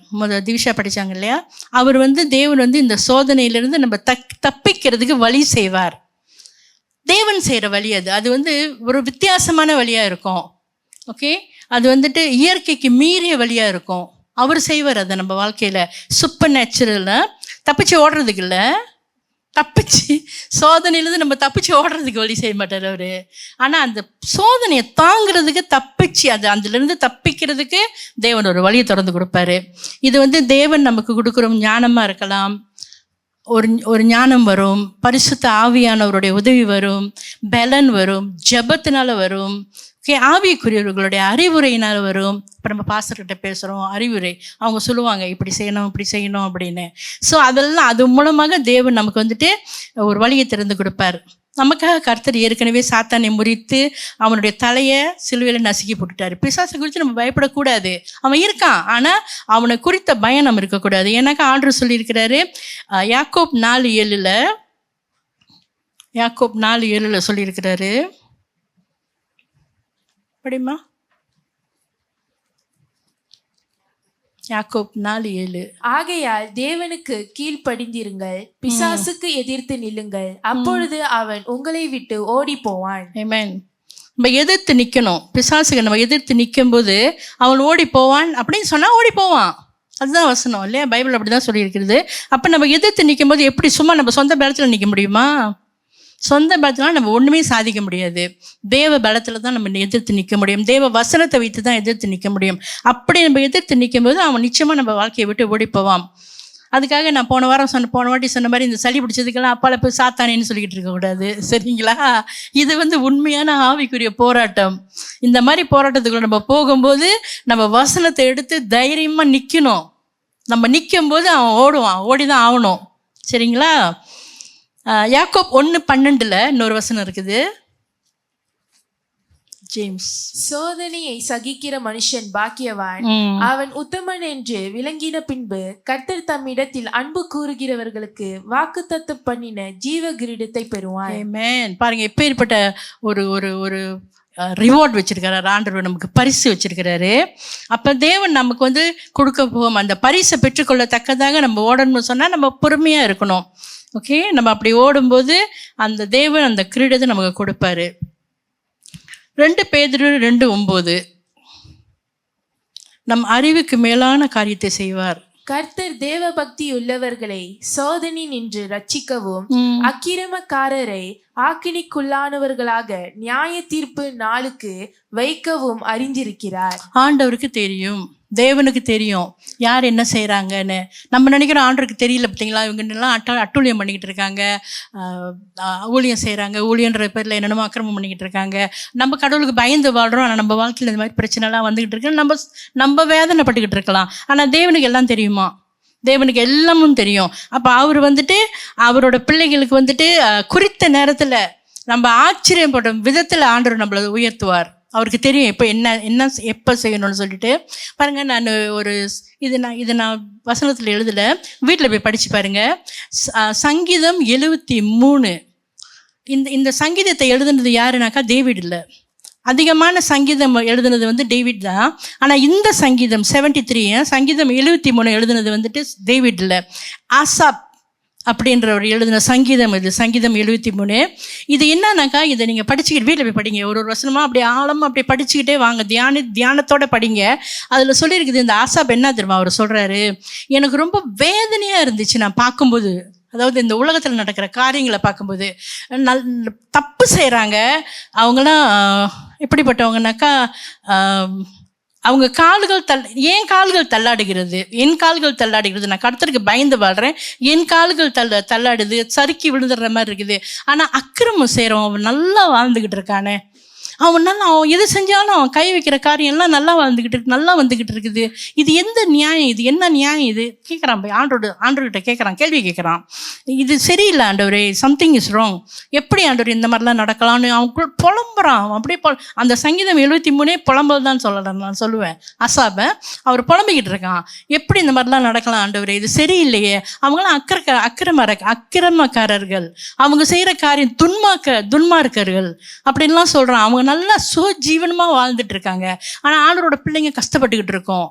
Speaker 1: திவிஷா படித்தாங்க இல்லையா? அவர் வந்து தேவன் வந்து இந்த சோதனையிலிருந்து நம்ம தப்பிக்கிறதுக்கு வழி செய்வார். தேவன் செய்கிற வழி அது வந்து ஒரு வித்தியாசமான வழியாக இருக்கும். ஓகே, அது வந்துட்டு இயற்கைக்கு மீறிய வழியாக இருக்கும். அவர் செய்வார் அதை நம்ம வாழ்க்கையில். சூப்பர் நேச்சுரலாக தப்பிச்சு ஓடுறதுக்கு இல்லை, தப்பிச்சு சோதனையிலேருந்து நம்ம தப்பிச்சு ஓடுறதுக்கு வழி செய்ய மாட்டார் அவர். ஆனால் அந்த சோதனையை தாங்கிறதுக்கு தப்பிச்சு அதுலேருந்து தப்பிக்கிறதுக்கு தேவன் ஒரு வழியை திறந்து கொடுப்பாரு. இது வந்து தேவன் நமக்கு கொடுக்குற ஞானமாக இருக்கலாம். ஒரு ஞானம் வரும், பரிசுத்த ஆவியானவருடைய உதவி வரும், பலன் வரும், ஜெபத்தினால வரும், ஓகே, ஆவிக்குரியவர்களுடைய அறிவுரையினால் வரும். இப்போ நம்ம பாஸ்டர்கிட்ட பேசுகிறோம், அறிவுரை அவங்க சொல்லுவாங்க, இப்படி செய்யணும் அப்படின்னு. ஸோ அதெல்லாம் அது மூலமாக தேவன் நமக்கு வந்துட்டு ஒரு வழியை திறந்து கொடுப்பார். நமக்காக கர்த்தர் ஏற்கனவே சாத்தானை முறித்து அவனுடைய தலையை சிலுவையில் நசுக்கி போட்டுட்டாரு. பிசாசை குறித்து நம்ம பயப்படக்கூடாது. அவன் இருக்கான், ஆனால் அவனை குறித்த பயம் நம்ம இருக்கக்கூடாது. ஏன்னாக்கா ஆண்டவர் சொல்லியிருக்கிறாரு, யாக்கோப் 4:7 சொல்லியிருக்கிறாரு. படிமா, யாக்கோப் 4:7.
Speaker 2: ஆகையால் தேவனுக்கு கீழ்ப்படிந்திருங்கள், பிசாசுக்கு எதிர்த்து நில்லுங்கள், அப்பொழுது அவன் உங்களை விட்டு ஓடி போவான்.
Speaker 1: ஆமென். நம்ம எதிர்த்து நிற்கணும். பிசாசுக்கு நம்ம எதிர்த்து நிற்கும் போது அவன் ஓடி போவான் அப்படின்னு சொன்னால் ஓடி போவான். அதுதான் வசனம் இல்லையா? பைபிள் அப்படி தான் சொல்லியிருக்கிறது. அப்போ நம்ம எதிர்த்து நிற்கும் போது எப்படி சும்மா நம்ம சொந்த பலத்தில் நிற்க முடியுமா? சொந்த பலத்தினால நம்ம ஒன்றுமே சாதிக்க முடியாது. தேவ பலத்தில் தான் நம்ம எதிர்த்து நிற்க முடியும். தேவ வசனத்தை வைத்து தான் எதிர்த்து நிற்க முடியும். அப்படி நம்ம எதிர்த்து நிற்கும் போது அவன் நிச்சயமாக நம்ம வாழ்க்கையை விட்டு ஓடி போவான். அதுக்காக நான் போன வாட்டி சொன்ன மாதிரி இந்த சளி பிடிச்சதுக்கெல்லாம் அப்பால போய் சாத்தானேன்னு சொல்லிக்கிட்டு இருக்கக்கூடாது. சரிங்களா? இது வந்து உண்மையான ஆவிக்குரிய போராட்டம். இந்த மாதிரி போராட்டத்துக்குள்ள நம்ம போகும்போது நம்ம வசனத்தை எடுத்து தைரியமாக நிற்கணும். நம்ம நிற்கும் போது அவன் ஓடுவான், ஓடி தான் ஆகணும். சரிங்களா? யாக்கோப் 1:12 இன்னொரு வசனம் இருக்குது. ஜேம்ஸ்,
Speaker 2: சோதனையை சகிக்கிற மனுஷன் பாக்கியவான், அவன் உத்தமன் என்று விளங்கின பின்பு கர்த்தர் தம்மிடத்தில் அன்பு கூறுகிறவர்களுக்கு வாக்குத்தத்தம் பண்ணின ஜீவ கிரீடத்தை பெறுவான். ஆமென்.
Speaker 1: பாருங்க, எப்பேற்பட்ட ஒரு ஒரு ஒரு ரிவார்ட் வச்சிருக்கிறாரு ஆண்டவர், நமக்கு பரிசு வச்சிருக்கிறாரு. அப்போ தேவன் நமக்கு வந்து கொடுக்க போகும் அந்த பரிசை பெற்றுக்கொள்ளத்தக்கதாக நம்ம ஓடணும்னு சொன்னால் நம்ம பொறுமையாக இருக்கணும். ஓகே, நம்ம அப்படி ஓடும்போது அந்த தேவன் அந்த கிரீடத்தை நமக்கு கொடுப்பாரு. 2 பேதுரு 2:9 நம் அறிவுக்கு மேலான காரியத்தை செய்வார்.
Speaker 2: கர்த்தர் தேவ பக்தி உள்ளவர்களை சோதனை நின்று ரட்சிக்கவும், அக்கிரமக்காரரை ஆக்கினிக்குள்ளானவர்களாக நியாய தீர்ப்பு நாளுக்கு வைக்கவும் அறிந்திருக்கிறார்.
Speaker 1: ஆண்டவருக்கு தெரியும், தேவனுக்கு தெரியும் யார் என்ன செய்கிறாங்கன்னு. நம்ம நினைக்கிறோம் ஆண்டவருக்கு தெரியல. பார்த்தீங்களா, இவங்கெல்லாம் அட்டூழியம் பண்ணிக்கிட்டு இருக்காங்க, ஊழியம் செய்கிறாங்க, ஊழியன்ற பேரில் என்னென்னமோ அக்கிரமம் பண்ணிக்கிட்டு இருக்காங்க. நம்ம கடவுளுக்கு பயந்து வாழ்கிறோம், ஆனால் நம்ம வாழ்க்கையில் இந்த மாதிரி பிரச்சனைலாம் வந்துக்கிட்டு இருக்கு. நம்ம வேதனைப்பட்டுக்கிட்டு இருக்கலாம், ஆனால் தேவனுக்கு எல்லாம் தெரியுமா? தேவனுக்கு எல்லாமும் தெரியும். அப்போ அவர் வந்துட்டு அவரோட பிள்ளைகளுக்கு வந்துட்டு குறித்த நேரத்தில் நம்ம ஆச்சரியப்படும் விதத்தில் ஆண்டவர் நம்மளை உயர்த்துவார். அவருக்கு தெரியும் இப்போ என்ன எப்போ செய்யணும்னு சொல்லிட்டு. பாருங்கள், நான் இது நான் வசனத்தில் எழுதலை, வீட்டில் போய் படித்து பாருங்கள். சங்கீதம் 73. இந்த சங்கீதத்தை எழுதுனது யாருனாக்கா டேவிட் இல்லை. அதிகமான சங்கீதம் எழுதுனது வந்து டேவிட் தான். ஆனால் இந்த சங்கீதம் 73, சங்கீதம் 73 எழுதுனது வந்துட்டு டேவிட் இல்லை, ஆசாப் அப்படின்றவர் எழுதின சங்கீதம். இது சங்கீதம் 73. இது என்னன்னாக்கா, இதை நீங்கள் படிச்சுக்கிட்டு வீட்டில் போய் படிங்க. ஒரு வசனமாக அப்படியே ஆழமாக அப்படியே படிச்சுக்கிட்டே வாங்க, தியானத்தோடு படிங்க. அதில் சொல்லியிருக்குது, இந்த ஆசாப் என்ன தெரியுமா அவர் சொல்கிறாரு, எனக்கு ரொம்ப வேதனையாக இருந்துச்சு நான் பார்க்கும்போது. அதாவது இந்த உலகத்தில் நடக்கிற காரியங்களை பார்க்கும்போது, தப்பு செய்கிறாங்க அவங்களாம். எப்படிப்பட்டவங்கனாக்கா, அவங்க கால்கள் என் கால்கள் தள்ளாடுகிறது, என் கால்கள் தள்ளாடுகிறது. நான் கர்த்தருக்கு பயந்து வாழ்கிறேன், என் கால்கள் தள்ளாடுது, சறுக்கி விழுந்துடுற மாதிரி இருக்குது. ஆனால் அக்கிரமம் செய்கிறவன் அவன் நல்லா வாழ்ந்துக்கிட்டு இருக்கானே, அவன் எது செஞ்சாலும் அவன் கை வைக்கிற காரியம்லாம் நல்லா வந்துக்கிட்டு இருக்குது. இது எந்த நியாயம், இது என்ன நியாயம் இது கேட்குறான். போய் ஆண்டவர்கிட்ட கேட்குறான், கேள்வி கேட்குறான். இது சரியில்லை ஆண்டவரே, சம்திங் இஸ் ராங். எப்படி ஆண்டவர் இந்த மாதிரிலாம் நடக்கலான்னு அவன் புலம்புறான். அவன் அப்படியே அந்த சங்கீதம் 73 புலம்பல் தான் சொல்லலாம், நான் சொல்லுவேன். அசாபை அவர் புலம்பிக்கிட்டு இருக்கான், எப்படி இந்த மாதிரிலாம் நடக்கலாம் ஆண்டவரே, இது சரியில்லையே. அவங்களாம் அக்கிரமக்காரர்கள், அவங்க செய்கிற காரியம் துன்மார்க்கர்கள் அப்படின்லாம் சொல்கிறான். அவங்க நல்லா சுஜீவனமாக வாழ்ந்துட்டு இருக்காங்க, ஆனால் ஆண்டவரோட பிள்ளைங்க கஷ்டப்பட்டுக்கிட்டு இருக்கோம்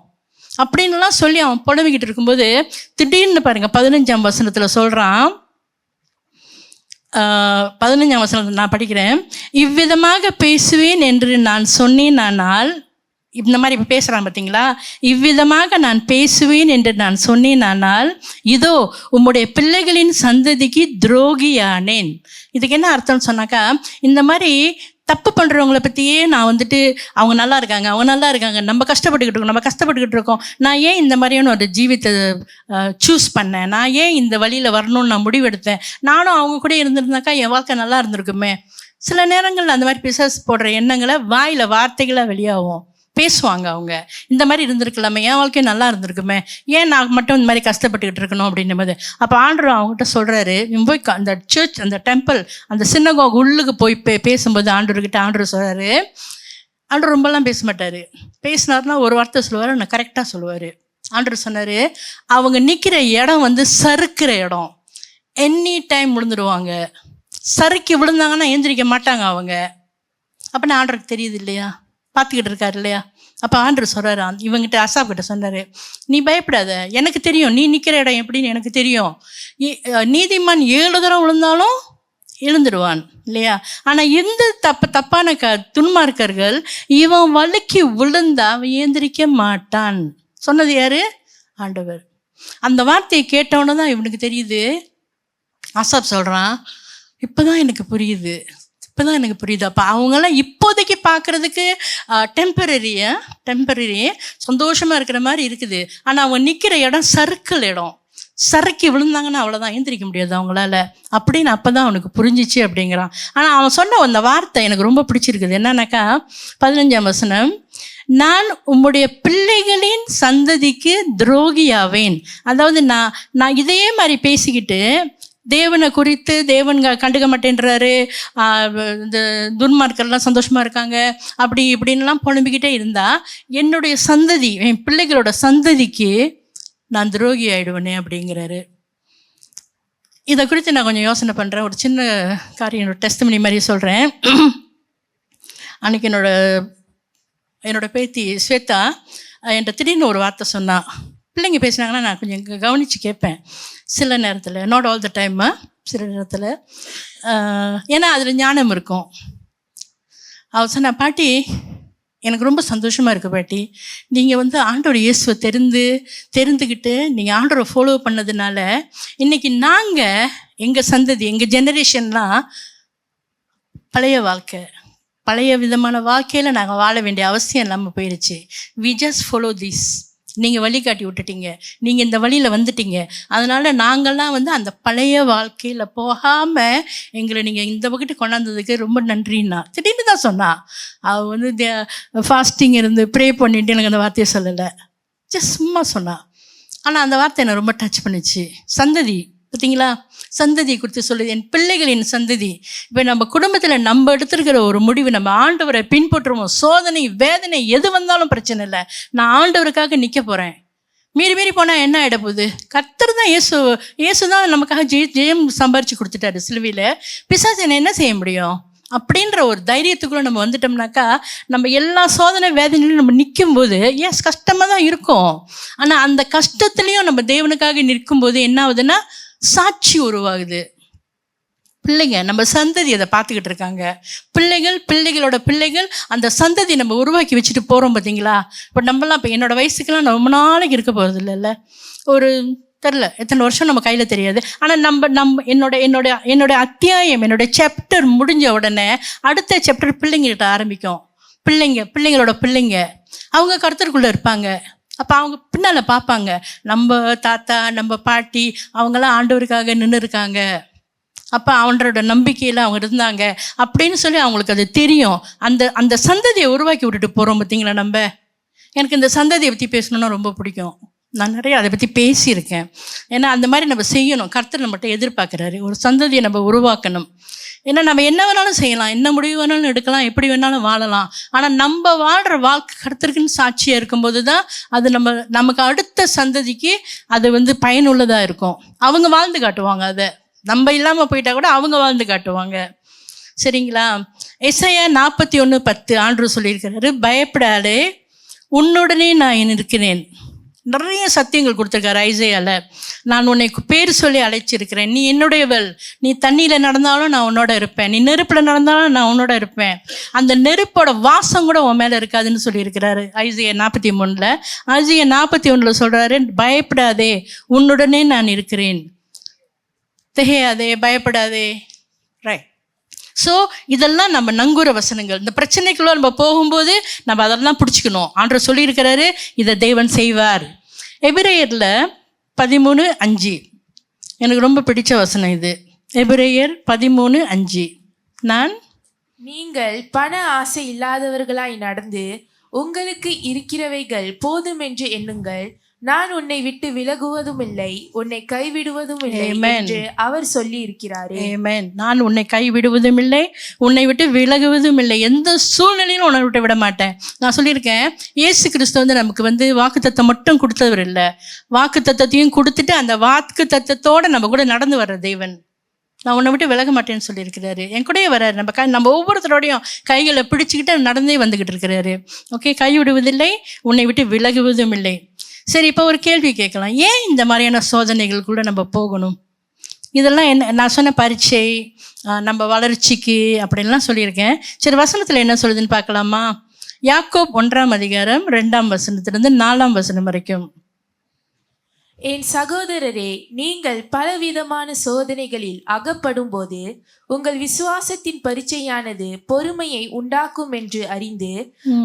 Speaker 1: அப்படின்லாம் சொல்லி அவன் புலம்பிக்கிட்டு இருக்கும்போது, திடீர்னு பாருங்க 15ஆம் வசனத்தில் சொல்கிறான். 15ஆம் வசனத்தில் நான் படிக்கிறேன். இவ்விதமாக பேசுவேன் என்று நான் சொன்னேனானால், இந்த மாதிரி இப்போ பேசுகிறான் பார்த்தீங்களா, இவ்விதமாக நான் பேசுவேன் என்று நான் சொன்னேனானால், இதோ உம்முடைய பிள்ளைகளின் சந்ததிக்கு துரோகியானேன். இதுக்கு என்ன அர்த்தம்னு சொன்னாக்கா, இந்த மாதிரி தப்பு பண்ணுறவங்கள பற்றியே நான் வந்துட்டு அவங்க நல்லா இருக்காங்க, நம்ம கஷ்டப்பட்டுக்கிட்டு இருக்கோம், நான் ஏன் இந்த மாதிரியான ஒரு ஜீவித்தை சூஸ் பண்ணேன், நான் ஏன் இந்த வழியில் வரணும்னு நான் முடிவெடுத்தேன், நானும் அவங்க கூட இருந்திருந்தாக்கா என் வாழ்க்கை நல்லா இருந்திருக்குமே. சில நேரங்களில் அந்த மாதிரி பிசாசு போடுற எண்ணங்களை வாயில் வார்த்தைகளாக வெளியாகும், பேசுவாங்க. அவங்க இந்த மாதிரி இருந்திருக்கலாமே, என் வாழ்க்கை நல்லா இருந்திருக்குமே, ஏன் நான் மட்டும் இந்த மாதிரி கஷ்டப்பட்டுக்கிட்டு இருக்கணும் அப்படின்னும் போது, அப்போ ஆண்டவர் அவங்ககிட்ட சொல்கிறாரு, போய் அந்த சர்ச், அந்த டெம்பிள், அந்த சினகோக் உள்ளுக்கு போய் பேசும்போது ஆண்டவர் சொல்கிறாரு. ஆண்டவர் ரொம்பலாம் பேச மாட்டார், பேசினார்னா ஒரு வார்த்தை சொல்லுவார், நான் கரெக்டாக சொல்லுவார். ஆண்டவர் சொன்னார், அவங்க நிற்கிற இடம் வந்து சறுக்கிற இடம், எனி டைம் விழுந்துடுவாங்க, சறுக்கி விழுந்தாங்கன்னா எந்திரிக்க மாட்டாங்க அவங்க. அப்போ ஆண்டவருக்கு தெரியுது இல்லையா, பார்த்துக்கிட்டு இருக்காரு இல்லையா. அப்போ ஆண்டவர் சொல்கிறாரு, இவங்கிட்ட அசாப் கிட்ட சொன்னார், நீ பயப்படாத, எனக்கு தெரியும் நீ நிற்கிற இடம் எப்படின்னு எனக்கு தெரியும். நீதிமான் 7 தடவை விழுந்தாலும் எழுந்துடுவான் இல்லையா. ஆனால் எந்த தப்பான துன்மார்க்கர்கள் இவன் வழுக்கி விழுந்தா அவன் ஏந்திரிக்க மாட்டான். சொன்னது யாரு? ஆண்டவர். அந்த வார்த்தையை கேட்டவொன்னே தான் இவனுக்கு தெரியுது. அசாப் சொல்கிறான், இப்போதான் எனக்கு புரியுது. அப்போ அவங்களாம் இப்போதைக்கு பார்க்குறதுக்கு டெம்பரரி சந்தோஷமாக இருக்கிற மாதிரி இருக்குது. ஆனால் அவங்க நிற்கிற இடம் சறுக்கல் இடம், சறுக்கி விழுந்தாங்கன்னா அவ்வளோதான், ஏந்திரிக்க முடியாது அவங்களால அப்படின்னு. அப்போ தான் அவனுக்கு புரிஞ்சிச்சு அப்படிங்கிறான். ஆனால் அவன் சொன்ன அந்த வார்த்தை எனக்கு ரொம்ப பிடிச்சிருக்குது. என்னன்னாக்கா 15ஆம் வசனம், நான் உம்முடைய பிள்ளைகளின் சந்ததிக்கு துரோகியாவேன். அதாவது நான் இதே மாதிரி பேசிக்கிட்டு தேவனை குறித்து தேவன் கண்டுக்க மாட்டேன்றாரு, இந்த துன்மார்க்கெல்லாம் சந்தோஷமாக இருக்காங்க அப்படி இப்படின்லாம் புலம்பிக்கிட்டே இருந்தால் என்னுடைய சந்ததி, என் பிள்ளைகளோட சந்ததிக்கு நான் துரோகி ஆகிடுவேனே அப்படிங்கிறாரு. இதை குறித்து நான் கொஞ்சம் யோசனை பண்ணுறேன். ஒரு சின்ன காரியம், என்னோட டெஸ்டிமனி மாதிரி சொல்கிறேன். அன்றைக்கி என்னோட பேத்தி ஸ்வேதா என்கிட்ட திடீர்னு ஒரு வார்த்தை சொன்னான். பிள்ளைங்க பேசினாங்கன்னா நான் கொஞ்சம் கவனித்து கேட்பேன் சில நேரத்தில், நாட் ஆல் த டைம், சில நேரத்தில், ஏன்னா அதில் ஞானம் இருக்கும். அவள் சொன்ன, பாட்டி எனக்கு ரொம்ப சந்தோஷமாக இருக்குது பாட்டி, நீங்கள் வந்து ஆண்டவர் இயேசுவை தெரிந்துக்கிட்டு நீங்கள் ஆண்டவரை ஃபாலோ பண்ணதுனால இன்றைக்கி நாங்கள் எங்கள் சந்ததி, எங்கள் ஜெனரேஷன்லாம் பழைய விதமான வாழ்க்கையில் நாங்கள் வாழ வேண்டிய அவசியம் இல்லாமல் போயிடுச்சு. We just follow this. நீங்கள் வழிகாட்டி விட்டுட்டீங்க, நீங்கள் இந்த வழியில் வந்துட்டீங்க, அதனால் நாங்கள்லாம் வந்து அந்த பழைய வாழ்க்கையில் போகாமல் எங்களை நீங்கள் இந்த வகிட்டு கொண்டாந்ததுக்கு ரொம்ப நன்றின்னா திடீர்னு தான் சொன்னா. அவள் வந்து ஃபாஸ்டிங் இருந்து ப்ரே பண்ணிட்டு எனக்கு அந்த வார்த்தையை சொல்லலை, ஜஸ்ட் சும்மா சொன்னான். ஆனால் அந்த வார்த்தை என்னை ரொம்ப டச் பண்ணிச்சு. சந்ததி பார்த்தீங்களா? சந்ததியை குறித்து சொல்லுது, என் பிள்ளைகளின் சந்ததி. இப்போ நம்ம குடும்பத்தில் நம்ம எடுத்திருக்கிற ஒரு முடிவு, நம்ம ஆண்டவரை பின்பற்றுவோம். சோதனை வேதனை எது வந்தாலும் பிரச்சனை இல்லை, நான் ஆண்டவருக்காக நிற்க போகிறேன். மீறி போனால் என்ன ஆகிட போகுது? கர்த்தர் தான், இயேசு தான் நமக்காக ஜெயம் சம்பாரித்து கொடுத்துட்டாரு சிலுவையில். பிசாசு என்ன செய்ய முடியும் அப்படின்ற ஒரு தைரியத்துக்குள்ளே நம்ம வந்துட்டோம்னாக்கா, நம்ம எல்லா சோதனை வேதனையிலும் நம்ம நிற்கும்போது கஷ்டமாக தான் இருக்கும். ஆனால் அந்த கஷ்டத்துலேயும் நம்ம தேவனுக்காக நிற்கும்போது என்ன ஆகுதுன்னா, சாட்சி உருவாகுது. பிள்ளைங்க, நம்ம சந்ததி அதை பார்த்துக்கிட்டு இருக்காங்க. பிள்ளைகளோட பிள்ளைகள், அந்த சந்ததி நம்ம உருவாக்கி வச்சுட்டு போகிறோம் பார்த்தீங்களா? இப்போ நம்மலாம், இப்போ என்னோடய வயசுக்கெல்லாம் ரொம்ப நாளைக்கு இருக்க போகிறது இல்லைல்ல, ஒரு தெரில எத்தனை வருஷம் நம்ம கையில் தெரியாது. ஆனால் என்னோட அத்தியாயம், என்னோட சாப்டர் முடிஞ்ச உடனே அடுத்த சாப்டர் பிள்ளைங்ககிட்ட ஆரம்பிக்கும். பிள்ளைங்களோட பிள்ளைங்க அவங்க கர்த்தருக்குள்ளே இருப்பாங்க. அப்போ அவங்க பின்னால் பார்ப்பாங்க, நம்ம தாத்தா நம்ம பாட்டி அவங்களாம் ஆண்டவருக்காக நின்று இருக்காங்க, அப்போ அவனோட நம்பிக்கையில் அவங்க இருந்தாங்க அப்படின்னு சொல்லி அவங்களுக்கு அது தெரியும். அந்த சந்ததியை உருவாக்கி விட்டுட்டு போகிறோம் பார்த்தீங்களா நம்ம. எனக்கு இந்த சந்ததியை பற்றி பேசணுன்னா ரொம்ப பிடிக்கும். நான் நிறைய அதை பற்றி பேசியிருக்கேன். ஏன்னா அந்த மாதிரி நம்ம செய்யணும். கர்த்தர் நம்மகிட்ட எதிர்பார்க்குறாரு, ஒரு சந்ததியை நம்ம உருவாக்கணும். ஏன்னா நம்ம என்ன வேணாலும் செய்யலாம், என்ன முடிவு வேணாலும் எடுக்கலாம், எப்படி வேணாலும் வாழலாம். ஆனால் நம்ம வாழ்கிற வாழ்க்கை கர்த்தருக்குன்னு சாட்சியாக இருக்கும்போது தான் அது நமக்கு அடுத்த சந்ததிக்கு அது பயனுள்ளதாக இருக்கும். அவங்க வாழ்ந்து காட்டுவாங்க. அதை நம்ம இல்லாமல் போயிட்டா கூட அவங்க வாழ்ந்து காட்டுவாங்க. சரிங்களா? எசையா 41:10 ஆண்டவர் சொல்லியிருக்கிறாரு, பயப்படாதே, உன்னுடனே நான் இருக்கிறேன். நிறைய சத்தியங்கள் கொடுத்துருக்காரு ஐசையால. நான் உன்னை பேர் சொல்லி அழைச்சிருக்கிறேன், நீ என்னுடையவள், நீ தண்ணியில் நடந்தாலும் நான் உன்னோட இருப்பேன், நீ நெருப்பில் நடந்தாலும் நான் உன்னோட இருப்பேன், அந்த நெருப்போட வாசம் கூட உன் மேலே இருக்காதுன்னு சொல்லியிருக்கிறாரு ஐசையா 43. ஐசையா 41 சொல்கிறாரு, பயப்படாதே, உன்னுடனே நான் இருக்கிறேன், திகையாதே, பயப்படாதே. ரைட். ஸோ இதெல்லாம் நம்ம நங்கூர வசனங்கள். இந்த பிரச்சனைக்குள்ள நம்ம போகும்போது நம்ம அதெல்லாம் பிடிச்சிக்கணும். ஆண்டவர் சொல்லியிருக்கிறாரு, இதை தேவன் செய்வார். எபிரேயரில் 13:5 எனக்கு ரொம்ப பிடிச்ச வசனம் இது. எபிரேயர் 13:5,
Speaker 2: நீங்கள் பண ஆசை இல்லாதவர்களாய் நடந்து உங்களுக்கு இருக்கிறவைகள் போதும் என்று எண்ணுங்கள், நான் உன்னை விட்டு விலகுவதும் இல்லை, உன்னை கைவிடுவதும் இல்லை என்று அவர் சொல்லி இருக்கிறாரே.
Speaker 1: ஆமென். நான் உன்னை கைவிடுவதும் இல்லை, உன்னை விட்டு விலகுவதும் இல்லை, எந்த சூழ்நிலையிலும் உன்னை விட்டு விட மாட்டேன். நான் சொல்லியிருக்கேன், இயேசு கிறிஸ்து நமக்கு வாக்குத்தத்தம் மட்டும் கொடுத்தவர் இல்லை, வாக்குத்தத்தத்தையும் கொடுத்துட்டு அந்த வாக்குத்தத்தத்தோடு நம்ம கூட நடந்து வர்ற தேவன். நான் உன்னை விட்டு விலக மாட்டேன்னு சொல்லியிருக்கிறாரு. என் கூடயே வர்றாரு. நம்ம ஒவ்வொருத்தரோடையும் கைகளை பிடிச்சிக்கிட்டு நடந்தே வந்துக்கிட்டு இருக்கிறாரு. ஓகே, கைவிடுவதில்லை, உன்னை விட்டு விலகுவதும் இல்லை. சரி, இப்போ ஒரு கேள்வி கேட்கலாம், ஏன் இந்த மாதிரியான சோதனைகளுக்குள்ள நம்ம போகணும்? இதெல்லாம் என்ன? நான் சொன்ன பரீட்சை, நம்ம வளர்ச்சிக்கு அப்படின்லாம் சொல்லியிருக்கேன். சரி, வசனத்தில் என்ன சொல்லுதுன்னு பார்க்கலாமா? யாக்கோப் 1:2 4 வரைக்கும்.
Speaker 2: என் சகோதரரே, நீங்கள் பலவிதமான சோதனைகளில் அகப்படும் போது உங்கள் விசுவாசத்தின் பரீட்சையானது பொறுமையை உண்டாக்கும் என்று அறிந்து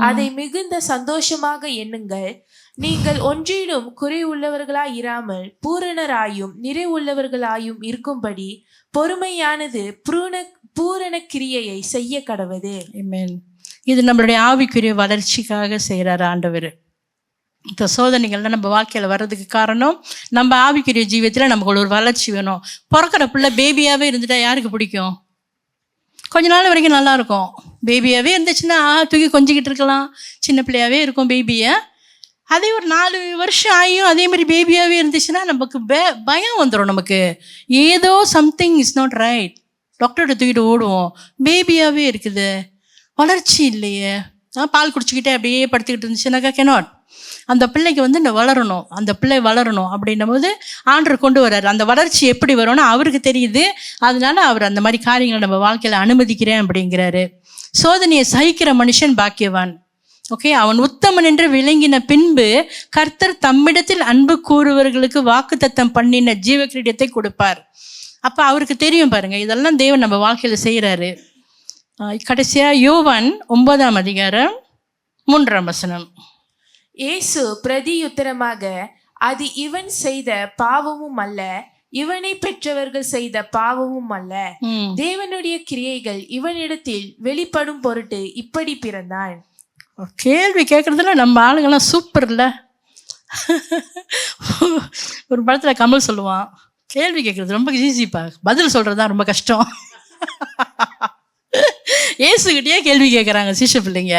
Speaker 2: அதை மிகுந்த சந்தோஷமாக எண்ணுங்கள். நீங்கள் ஒன்றிலும் குறை உள்ளவர்களாய் இராமல் பூரணராயும் நிறைவுள்ளவர்களாயும் இருக்கும்படி பொறுமையானது பூரண கிரியையை செய்ய கடவது.
Speaker 1: ஆமென். இது நம்மளுடைய ஆவிக்குரிய வளர்ச்சிக்காக செய்கிறார் ஆண்டவர். இந்த சோதனைகள்லாம் நம்ம வாழ்க்கையில் வர்றதுக்கு காரணம், நம்ம ஆவிக்குரிய ஜீவியத்தில் நமக்கு ஒரு வளர்ச்சி வேணும். பிறக்கிற பிள்ளை பேபியாகவே இருந்துட்டா யாருக்கு பிடிக்கும்? கொஞ்ச நாள் வரைக்கும் நல்லாயிருக்கும். பேபியாகவே இருந்துச்சுன்னா தூக்கி கொஞ்சிக்கிட்டு இருக்கலாம், சின்ன பிள்ளையாகவே இருக்கும் பேபியை. அதே ஒரு 4 வருஷம் ஆகியும் அதே மாதிரி பேபியாகவே இருந்துச்சுன்னா நமக்கு பயம் வந்துடும். நமக்கு ஏதோ சம்திங் இஸ் நாட் ரைட், டாக்டர்கிட்ட தூக்கிட்டு ஓடுவோம். பேபியாகவே இருக்குது, வளர்ச்சி இல்லையே. பால் குடிச்சிக்கிட்டே அப்படியே படுத்துக்கிட்டு இருந்துச்சுன்னாக்கா கெனாட். அந்த பிள்ளைக்கு வளரணும், அந்த பிள்ளை வளரணும் அப்படின்னும் போது ஆண்டவர் கொண்டு வர்றாரு. அந்த வளர்ச்சி எப்படி வரும்னா அவருக்கு தெரியுது. அதனால அவர் அந்த மாதிரி காரியங்களை நம்ம வாழ்க்கையில் அனுமதிக்கிறேன் அப்படிங்கிறாரு. சோதனையை சகிக்கிற மனுஷன் பாக்கியவான். ஓகே, அவன் உத்தமன் என்று விளங்கின பின்பு கர்த்தர் தம்மிடத்தில் அன்பு கூறுவர்களுக்கு வாக்குத்தத்தம் பண்ணின ஜீவ கிரீடத்தை கொடுப்பார். அப்போ அவருக்கு தெரியும் பாருங்க, இதெல்லாம் தேவன் நம்ம வாழ்க்கையில் செய்கிறாரு. கடைசியாக யோவான் 9:3.
Speaker 2: இயேசு பிரதியுத்தரமாக, அது இவன் செய்த பாவமும் அல்ல, இவனை பெற்றவர்கள் செய்த பாவமும் அல்ல, தேவனுடைய கிரியைகள் இவனிடத்தில் வெளிப்படும் பொருட்டு இப்படி பிறந்தான்.
Speaker 1: கேள்வி கேட்குறதுல நம்ம ஆளுங்கெல்லாம் சூப்பர் இல்லை? ஒரு படத்தில் கமல் சொல்லுவான், கேள்வி கேட்குறது ரொம்ப ஈஸிப்பா, பதில் சொல்கிறது தான் ரொம்ப கஷ்டம். ஏசுகிட்டயே கேள்வி கேட்குறாங்க சீஷ பிள்ளைங்க.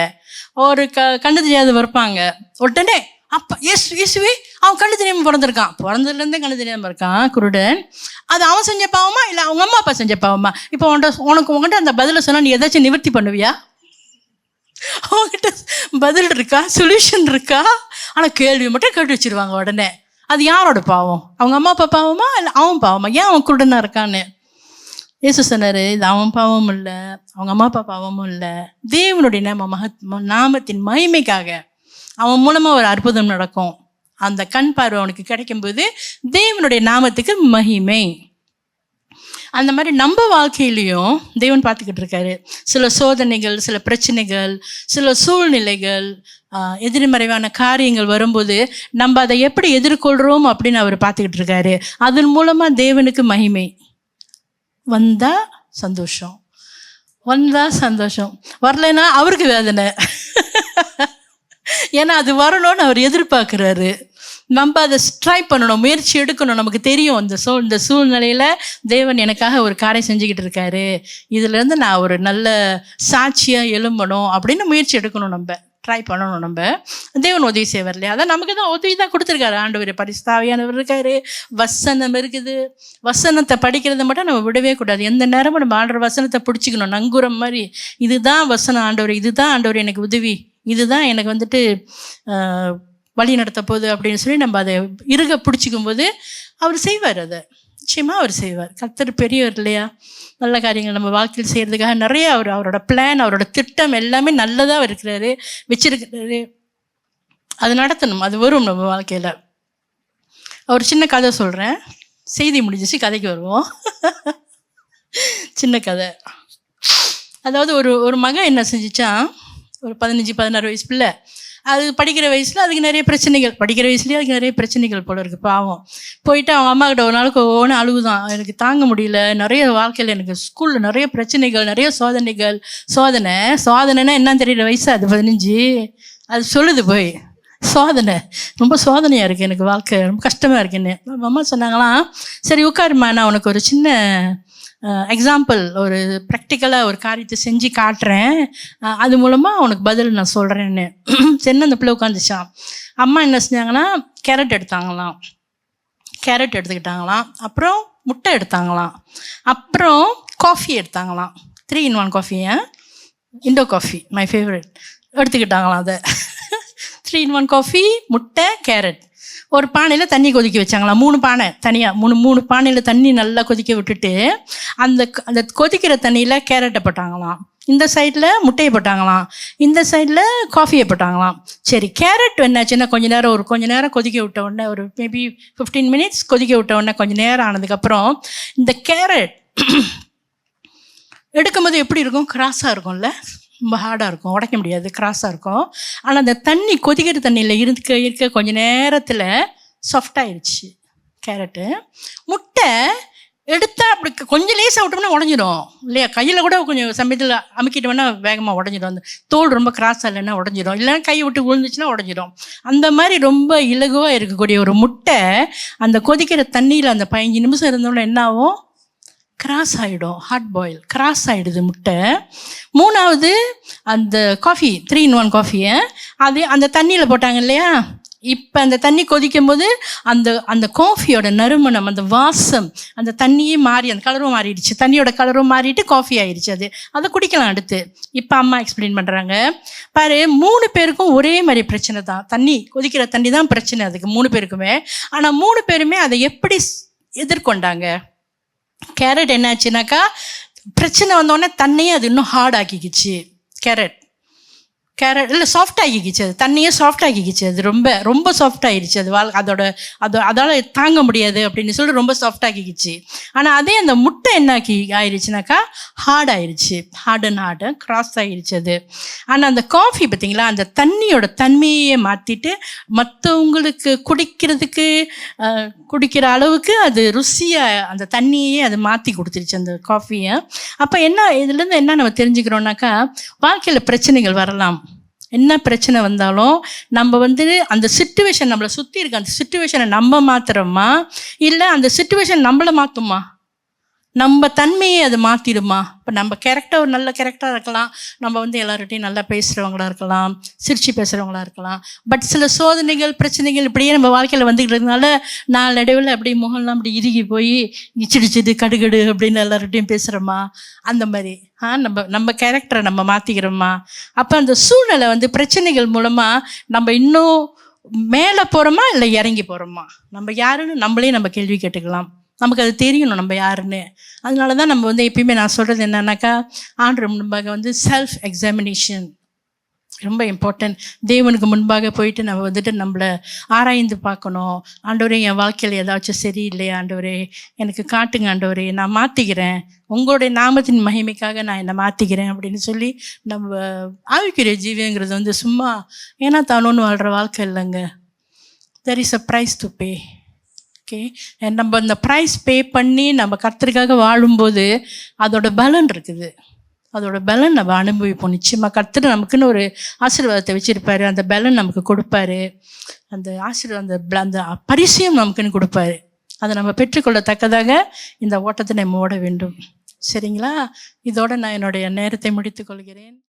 Speaker 1: ஒரு கண்ணு தெரியாத இருப்பாங்க. உடனே அப்பா இயேசுவே அவன் கண்ணு தெரியாமல் பிறந்திருக்கான், பிறந்ததுலேருந்தே கண்ணு தெரியாமல் இருக்கான், குருடன். அது அவன் செஞ்ச பாவமா இல்லை அவங்க அம்மா அப்பா செஞ்ச பாவமா? இப்போ உங்கள்கிட்ட அந்த பதிலை சொன்னால் நீ ஏதாச்சும் நிவர்த்தி பண்ணுவியா? அவங்ககிட்ட பதில் இருக்கா, சொல்யூஷன் இருக்கா? ஆனால் கேள்வி மட்டும் கேட்டு வச்சிருவாங்க உடனே. அது யாரோட பாவம்? அவங்க அம்மா அப்பா பாவமா இல்லை அவன் பாவமா? ஏன் அவன் குருடனாக இருக்கான்னு இயேசு சொன்னார், இது அவன் பாவமும் இல்லை, அவங்க அம்மா அப்பா பாவமும் இல்லை, தேவனுடைய நாமத்தின் மகிமைக்காக அவன் மூலமாக ஒரு அற்புதம் நடக்கும். அந்த கண் பார்வை அவனுக்கு கிடைக்கும்போது தேவனுடைய நாமத்துக்கு மகிமை. அந்த மாதிரி நம்ம வாழ்க்கையிலையும் தேவன் பார்த்துக்கிட்டு இருக்காரு. சில சோதனைகள், சில பிரச்சனைகள், சில சூழ்நிலைகள், எதிர்மறைவான காரியங்கள் வரும்போது நம்ம அதை எப்படி எதிர்கொள்கிறோம் அப்படின்னு அவர் பார்த்துக்கிட்டு இருக்காரு. அதன் மூலமாக தேவனுக்கு மகிமை. வந்தால் சந்தோஷம், வந்தால் சந்தோஷம், வரலைன்னா அவருக்கு வேதனை. ஏன்னா அது வரணும்னு அவர் எதிர்பார்க்குறாரு. நம்ம அதை ட்ரை பண்ணணும், முயற்சி எடுக்கணும். நமக்கு தெரியும் இந்த சூழ்நிலையில் தேவன் எனக்காக ஒரு காரியம் செஞ்சுக்கிட்டு இருக்காரு, இதுலேருந்து நான் ஒரு நல்ல சாட்சியாக எழும்பணும் அப்படின்னு முயற்சி எடுக்கணும். நம்ம ட்ரை பண்ணணும். நம்ம தேவன் உதவி செய்வார் இல்லையா? அதான் நமக்கு தான் உதவி தான் கொடுத்துருக்காரு. ஆண்டவர் பரிசுத்தாவியானவர் இருக்காரு, வசனம் இருக்குது. வசனத்தை படிக்கிறத மட்டும் நம்ம விடவே கூடாது. எந்த நேரமும் நம்ம ஆண்டவர் வசனத்தை பிடிச்சிக்கணும், நங்குரம் மாதிரி. இதுதான் வசனம் ஆண்டவர், இதுதான் ஆண்டவர் எனக்கு உதவி, இதுதான் எனக்கு வந்துட்டு வழி நடத்த போகுது அப்படின்னு சொல்லி நம்ம அதை இறுக பிடிச்சிக்கும் போது அவர் செய்வார். அதை நிச்சயமாக அவர் செய்வார். கர்த்தர் பெரியவர் இல்லையா? நல்ல காரியங்கள் நம்ம வாழ்க்கையில் செய்கிறதுக்காக நிறைய அவரோட பிளான், அவரோட திட்டம் எல்லாமே நல்லதாக இருக்கிறாரு, வச்சிருக்கிறாரு. அது நடத்தணும், அது வரும் நம்ம வாழ்க்கையில். ஒரு சின்ன கதை சொல்கிறேன், செய்தி முடிஞ்சிச்சு, கதைக்கு வருவோம். சின்ன கதை. அதாவது ஒரு மகன் என்ன செஞ்சிச்சான், ஒரு 15-16 வயசு பிள்ளை. அது படிக்கிற வயசில் அதுக்கு நிறைய பிரச்சனைகள், படிக்கிற வயசுலேயே அதுக்கு நிறைய பிரச்சனைகள் போல இருக்குது. பாவம் போயிட்டு அவங்க அம்மா கிட்ட ஒரு நாளுக்கு ஒவ்வொன்று அழுகுதான், எனக்கு தாங்க முடியல, நிறைய வாழ்க்கையில் எனக்கு ஸ்கூலில் நிறைய பிரச்சனைகள், நிறைய சோதனைகள். சோதனைன்னா என்னன்னு தெரியல வயசு, அது 15. அது சொல்லுது போய், சோதனை, ரொம்ப சோதனையாக இருக்குது எனக்கு, வாழ்க்கை ரொம்ப கஷ்டமாக இருக்குன்னு. அம்மா சொன்னாங்களாம், சரி உட்காருமா, நான் உனக்கு ஒரு சின்ன எக்ஸாம்பிள், ஒரு ப்ராக்டிக்கலாக ஒரு காரியத்தை செஞ்சு காட்டுறேன், அது மூலமாக உனக்கு பதில் நான் சொல்கிறேன்னு. சின்ன அந்த பிள்ளை உட்காந்துச்சான். அம்மா என்ன செஞ்சாங்கன்னா, கேரட் எடுத்தாங்களாம், கேரட் எடுத்துக்கிட்டாங்களாம், அப்புறம் முட்டை எடுத்தாங்களாம், அப்புறம் காஃபி எடுத்தாங்களாம். 3-in-1 coffee, Indo coffee my favourite, எடுத்துக்கிட்டாங்களாம். அதை 3-in-1 காஃபி, முட்டை, கேரட். ஒரு பானையில் தண்ணி கொதிக்க வச்சாங்களாம். 3 பானை தனியாக, 3 பானையில் தண்ணி நல்லா கொதிக்க விட்டுட்டு அந்த கொதிக்கிற தண்ணியில் கேரட்டை போட்டாங்களாம், இந்த சைடில் முட்டையை போட்டாங்களாம், இந்த சைடில் காஃபியை போட்டாங்களாம். சரி, கேரட் என்னாச்சுன்னா கொஞ்ச நேரம் கொதிக்க விட்ட உடனே, ஒரு மேபி 15 minutes கொதிக்க விட்ட உடனே, கொஞ்சம் நேரம் ஆனதுக்கப்புறம் இந்த கேரட் எடுக்கும்போது எப்படி இருக்கும், கிராஸாக இருக்கும்ல, ரொம்ப ஹார்டாக இருக்கும், உடைக்க முடியாது, கிராஸாக இருக்கும். ஆனால் அந்த தண்ணி கொதிக்கிற தண்ணியில் இருக்க கொஞ்சம் நேரத்தில் சாஃப்டாகிடுச்சு கேரட்டு. முட்டை எடுத்தால் அப்படி கொஞ்சம் லேசாக விட்டோம்னா உடஞ்சிடும் இல்லையா? கையில் கூட கொஞ்சம் சமயத்தில் அமுக்கிட்டோம்னா வேகமாக உடஞ்சிடும். அந்த தோல் ரொம்ப கிராஸாக இல்லைன்னா உடஞ்சிடும், இல்லைன்னா கையை விட்டு விழுந்துச்சுன்னா உடஞ்சிடும். அந்த மாதிரி ரொம்ப இலகுவாக இருக்கக்கூடிய ஒரு முட்டை அந்த கொதிக்கிற தண்ணியில் அந்த 15 நிமிஷம் இருந்தோம்னா என்ன ஆகும், கிராஸ் ஆகிடும், ஹாட் பாயில் கிராஸ் ஆகிடுது முட்டை. 3வது அந்த காஃபி, 3-in-1 காஃபியை அது அந்த தண்ணியில் போட்டாங்க இல்லையா? இப்போ அந்த தண்ணி கொதிக்கும் போது அந்த காஃபியோட நறுமணம், அந்த வாசம், அந்த தண்ணியே மாறி, அந்த கலரும் மாறிடுச்சு, தண்ணியோட கலரும் மாறிட்டு காஃபி ஆயிடுச்சு. அதை குடிக்கலாம் அடுத்து. இப்போ அம்மா எக்ஸ்பிளைன் பண்ணுறாங்க பாரு, 3 பேருக்கும் ஒரே மாதிரி பிரச்சனை தான், தண்ணி கொதிக்கிற தண்ணி தான் பிரச்சனை அதுக்கு 3 பேருக்குமே. ஆனால் 3 பேருமே அதை எப்படி எதிர்கொண்டாங்க? கேரட் என்னாச்சுனாக்கா, பிரச்சனை வந்தோடனே தண்ணியே அது இன்னும் ஹார்ட் ஆக்கிக்கிச்சு. கேரட் இல்லை சாஃப்ட் ஆகிக்கிச்சு, அது தண்ணியே சாஃப்ட் ஆகிக்கிச்சு, அது ரொம்ப ரொம்ப சாஃப்ட் ஆகிடுச்சு. அதால் தாங்க முடியாது அப்படின்னு சொல்லிட்டு ரொம்ப சாஃப்ட் ஆகிக்கிச்சு. ஆனால் அதே அந்த முட்டை என்ன ஆயிடுச்சுனாக்கா ஹார்ட் ஆயிடுச்சு, ஹார்டு கிராஸ் ஆகிடுச்சு அது. ஆனால் அந்த காஃபி பார்த்திங்களா, அந்த தண்ணியோட தன்மையை மாற்றிட்டு மற்றவங்களுக்கு குடிக்கிற அளவுக்கு அது ருசியாக அந்த தண்ணியே அது மாற்றி கொடுத்துருச்சு அந்த காஃபியை. அப்போ என்ன இதுலேருந்து என்ன நம்ம தெரிஞ்சுக்கிறோம்னாக்கா, வாழ்க்கையில் பிரச்சனைகள் வரலாம், என்ன பிரச்சனை வந்தாலும் நம்ம வந்து அந்த சிச்சுவேஷன் நம்மளை சுற்றி இருக்க அந்த சிச்சுவேஷனை நம்ம மாத்துறோமா, இல்லை அந்த சிச்சுவேஷன் நம்மளை மாற்றுமா? நம்ம தன்மையை அது மாற்றிடுமா? இப்போ நம்ம கேரக்டர் ஒரு நல்ல கேரக்டராக இருக்கலாம், நம்ம வந்து எல்லார்கிட்டையும் நல்லா பேசுகிறவங்களா இருக்கலாம், சிரித்து பேசுகிறவங்களா இருக்கலாம். பட் சில சோதனைகள் பிரச்சனைகள் இப்படியே நம்ம வாழ்க்கையில் வந்துக்கிறதுனால நாளடைவில் அப்படியே முகம்லாம் அப்படி இறுகி போய் இச்சிடிச்சிது கடுகடு அப்படின்னு எல்லார்கிட்டையும் பேசுகிறோமா? அந்த மாதிரி நம்ம கேரக்டரை நம்ம மாற்றிக்கிறோமா? அப்போ அந்த சூழ்நிலை வந்து பிரச்சனைகள் மூலமாக நம்ம இன்னும் மேலே போகிறோமா இல்லை இறங்கி போகிறோமா? நம்ம யாருன்னு நம்மளே நம்ம கேள்வி கேட்டுக்கலாம். நமக்கு அது தெரியணும் நம்ம யாருன்னு. அதனால தான் நம்ம வந்து எப்பயுமே நான் சொல்கிறது என்னன்னாக்கா, ஆண்டவர் முன்பாக வந்து செல்ஃப் எக்ஸாமினேஷன் ரொம்ப இம்பார்ட்டன்ட். தேவனுக்கு முன்பாக போயிட்டு நம்ம வந்துட்டு நம்மளை ஆராய்ந்து பார்க்கணும். ஆண்டவரே, என் வாழ்க்கையில் ஏதாச்சும் சரியில்லையா ஆண்டவரே, எனக்கு காட்டுங்க ஆண்டவரே, நான் மாற்றிக்கிறேன், உங்களுடைய நாமத்தின் மகிமைக்காக நான் என்னை மாற்றிக்கிறேன் அப்படின்னு சொல்லி நம்ம ஆவிக்குரிய ஜீவியங்கிறது வந்து சும்மா ஏன்னா தானோன்னு வாழ்கிற வாழ்க்கை இல்லைங்க. There is a price to pay. Okay, நம்ம இந்த ப்ரைஸ் பே பண்ணி நம்ம கர்த்தருக்காக வாழும்போது அதோட பலன் இருக்குது. அதோட பலன் நம்ம அனுபவிப்போம். நிச்சயமாக கர்த்தர் நமக்குன்னு ஒரு ஆசீர்வாதத்தை வச்சுருப்பாரு. அந்த பலன் நமக்கு கொடுப்பாரு. அந்த ஆசீர்வாதம் அந்த பரிசையும் நமக்குன்னு கொடுப்பாரு. அதை நம்ம பெற்றுக்கொள்ளத்தக்கதாக இந்த ஓட்டத்தை நம்ம ஓட வேண்டும். சரிங்களா? இதோட நான் என்னுடைய நேரத்தை முடித்துக் கொள்கிறேன்.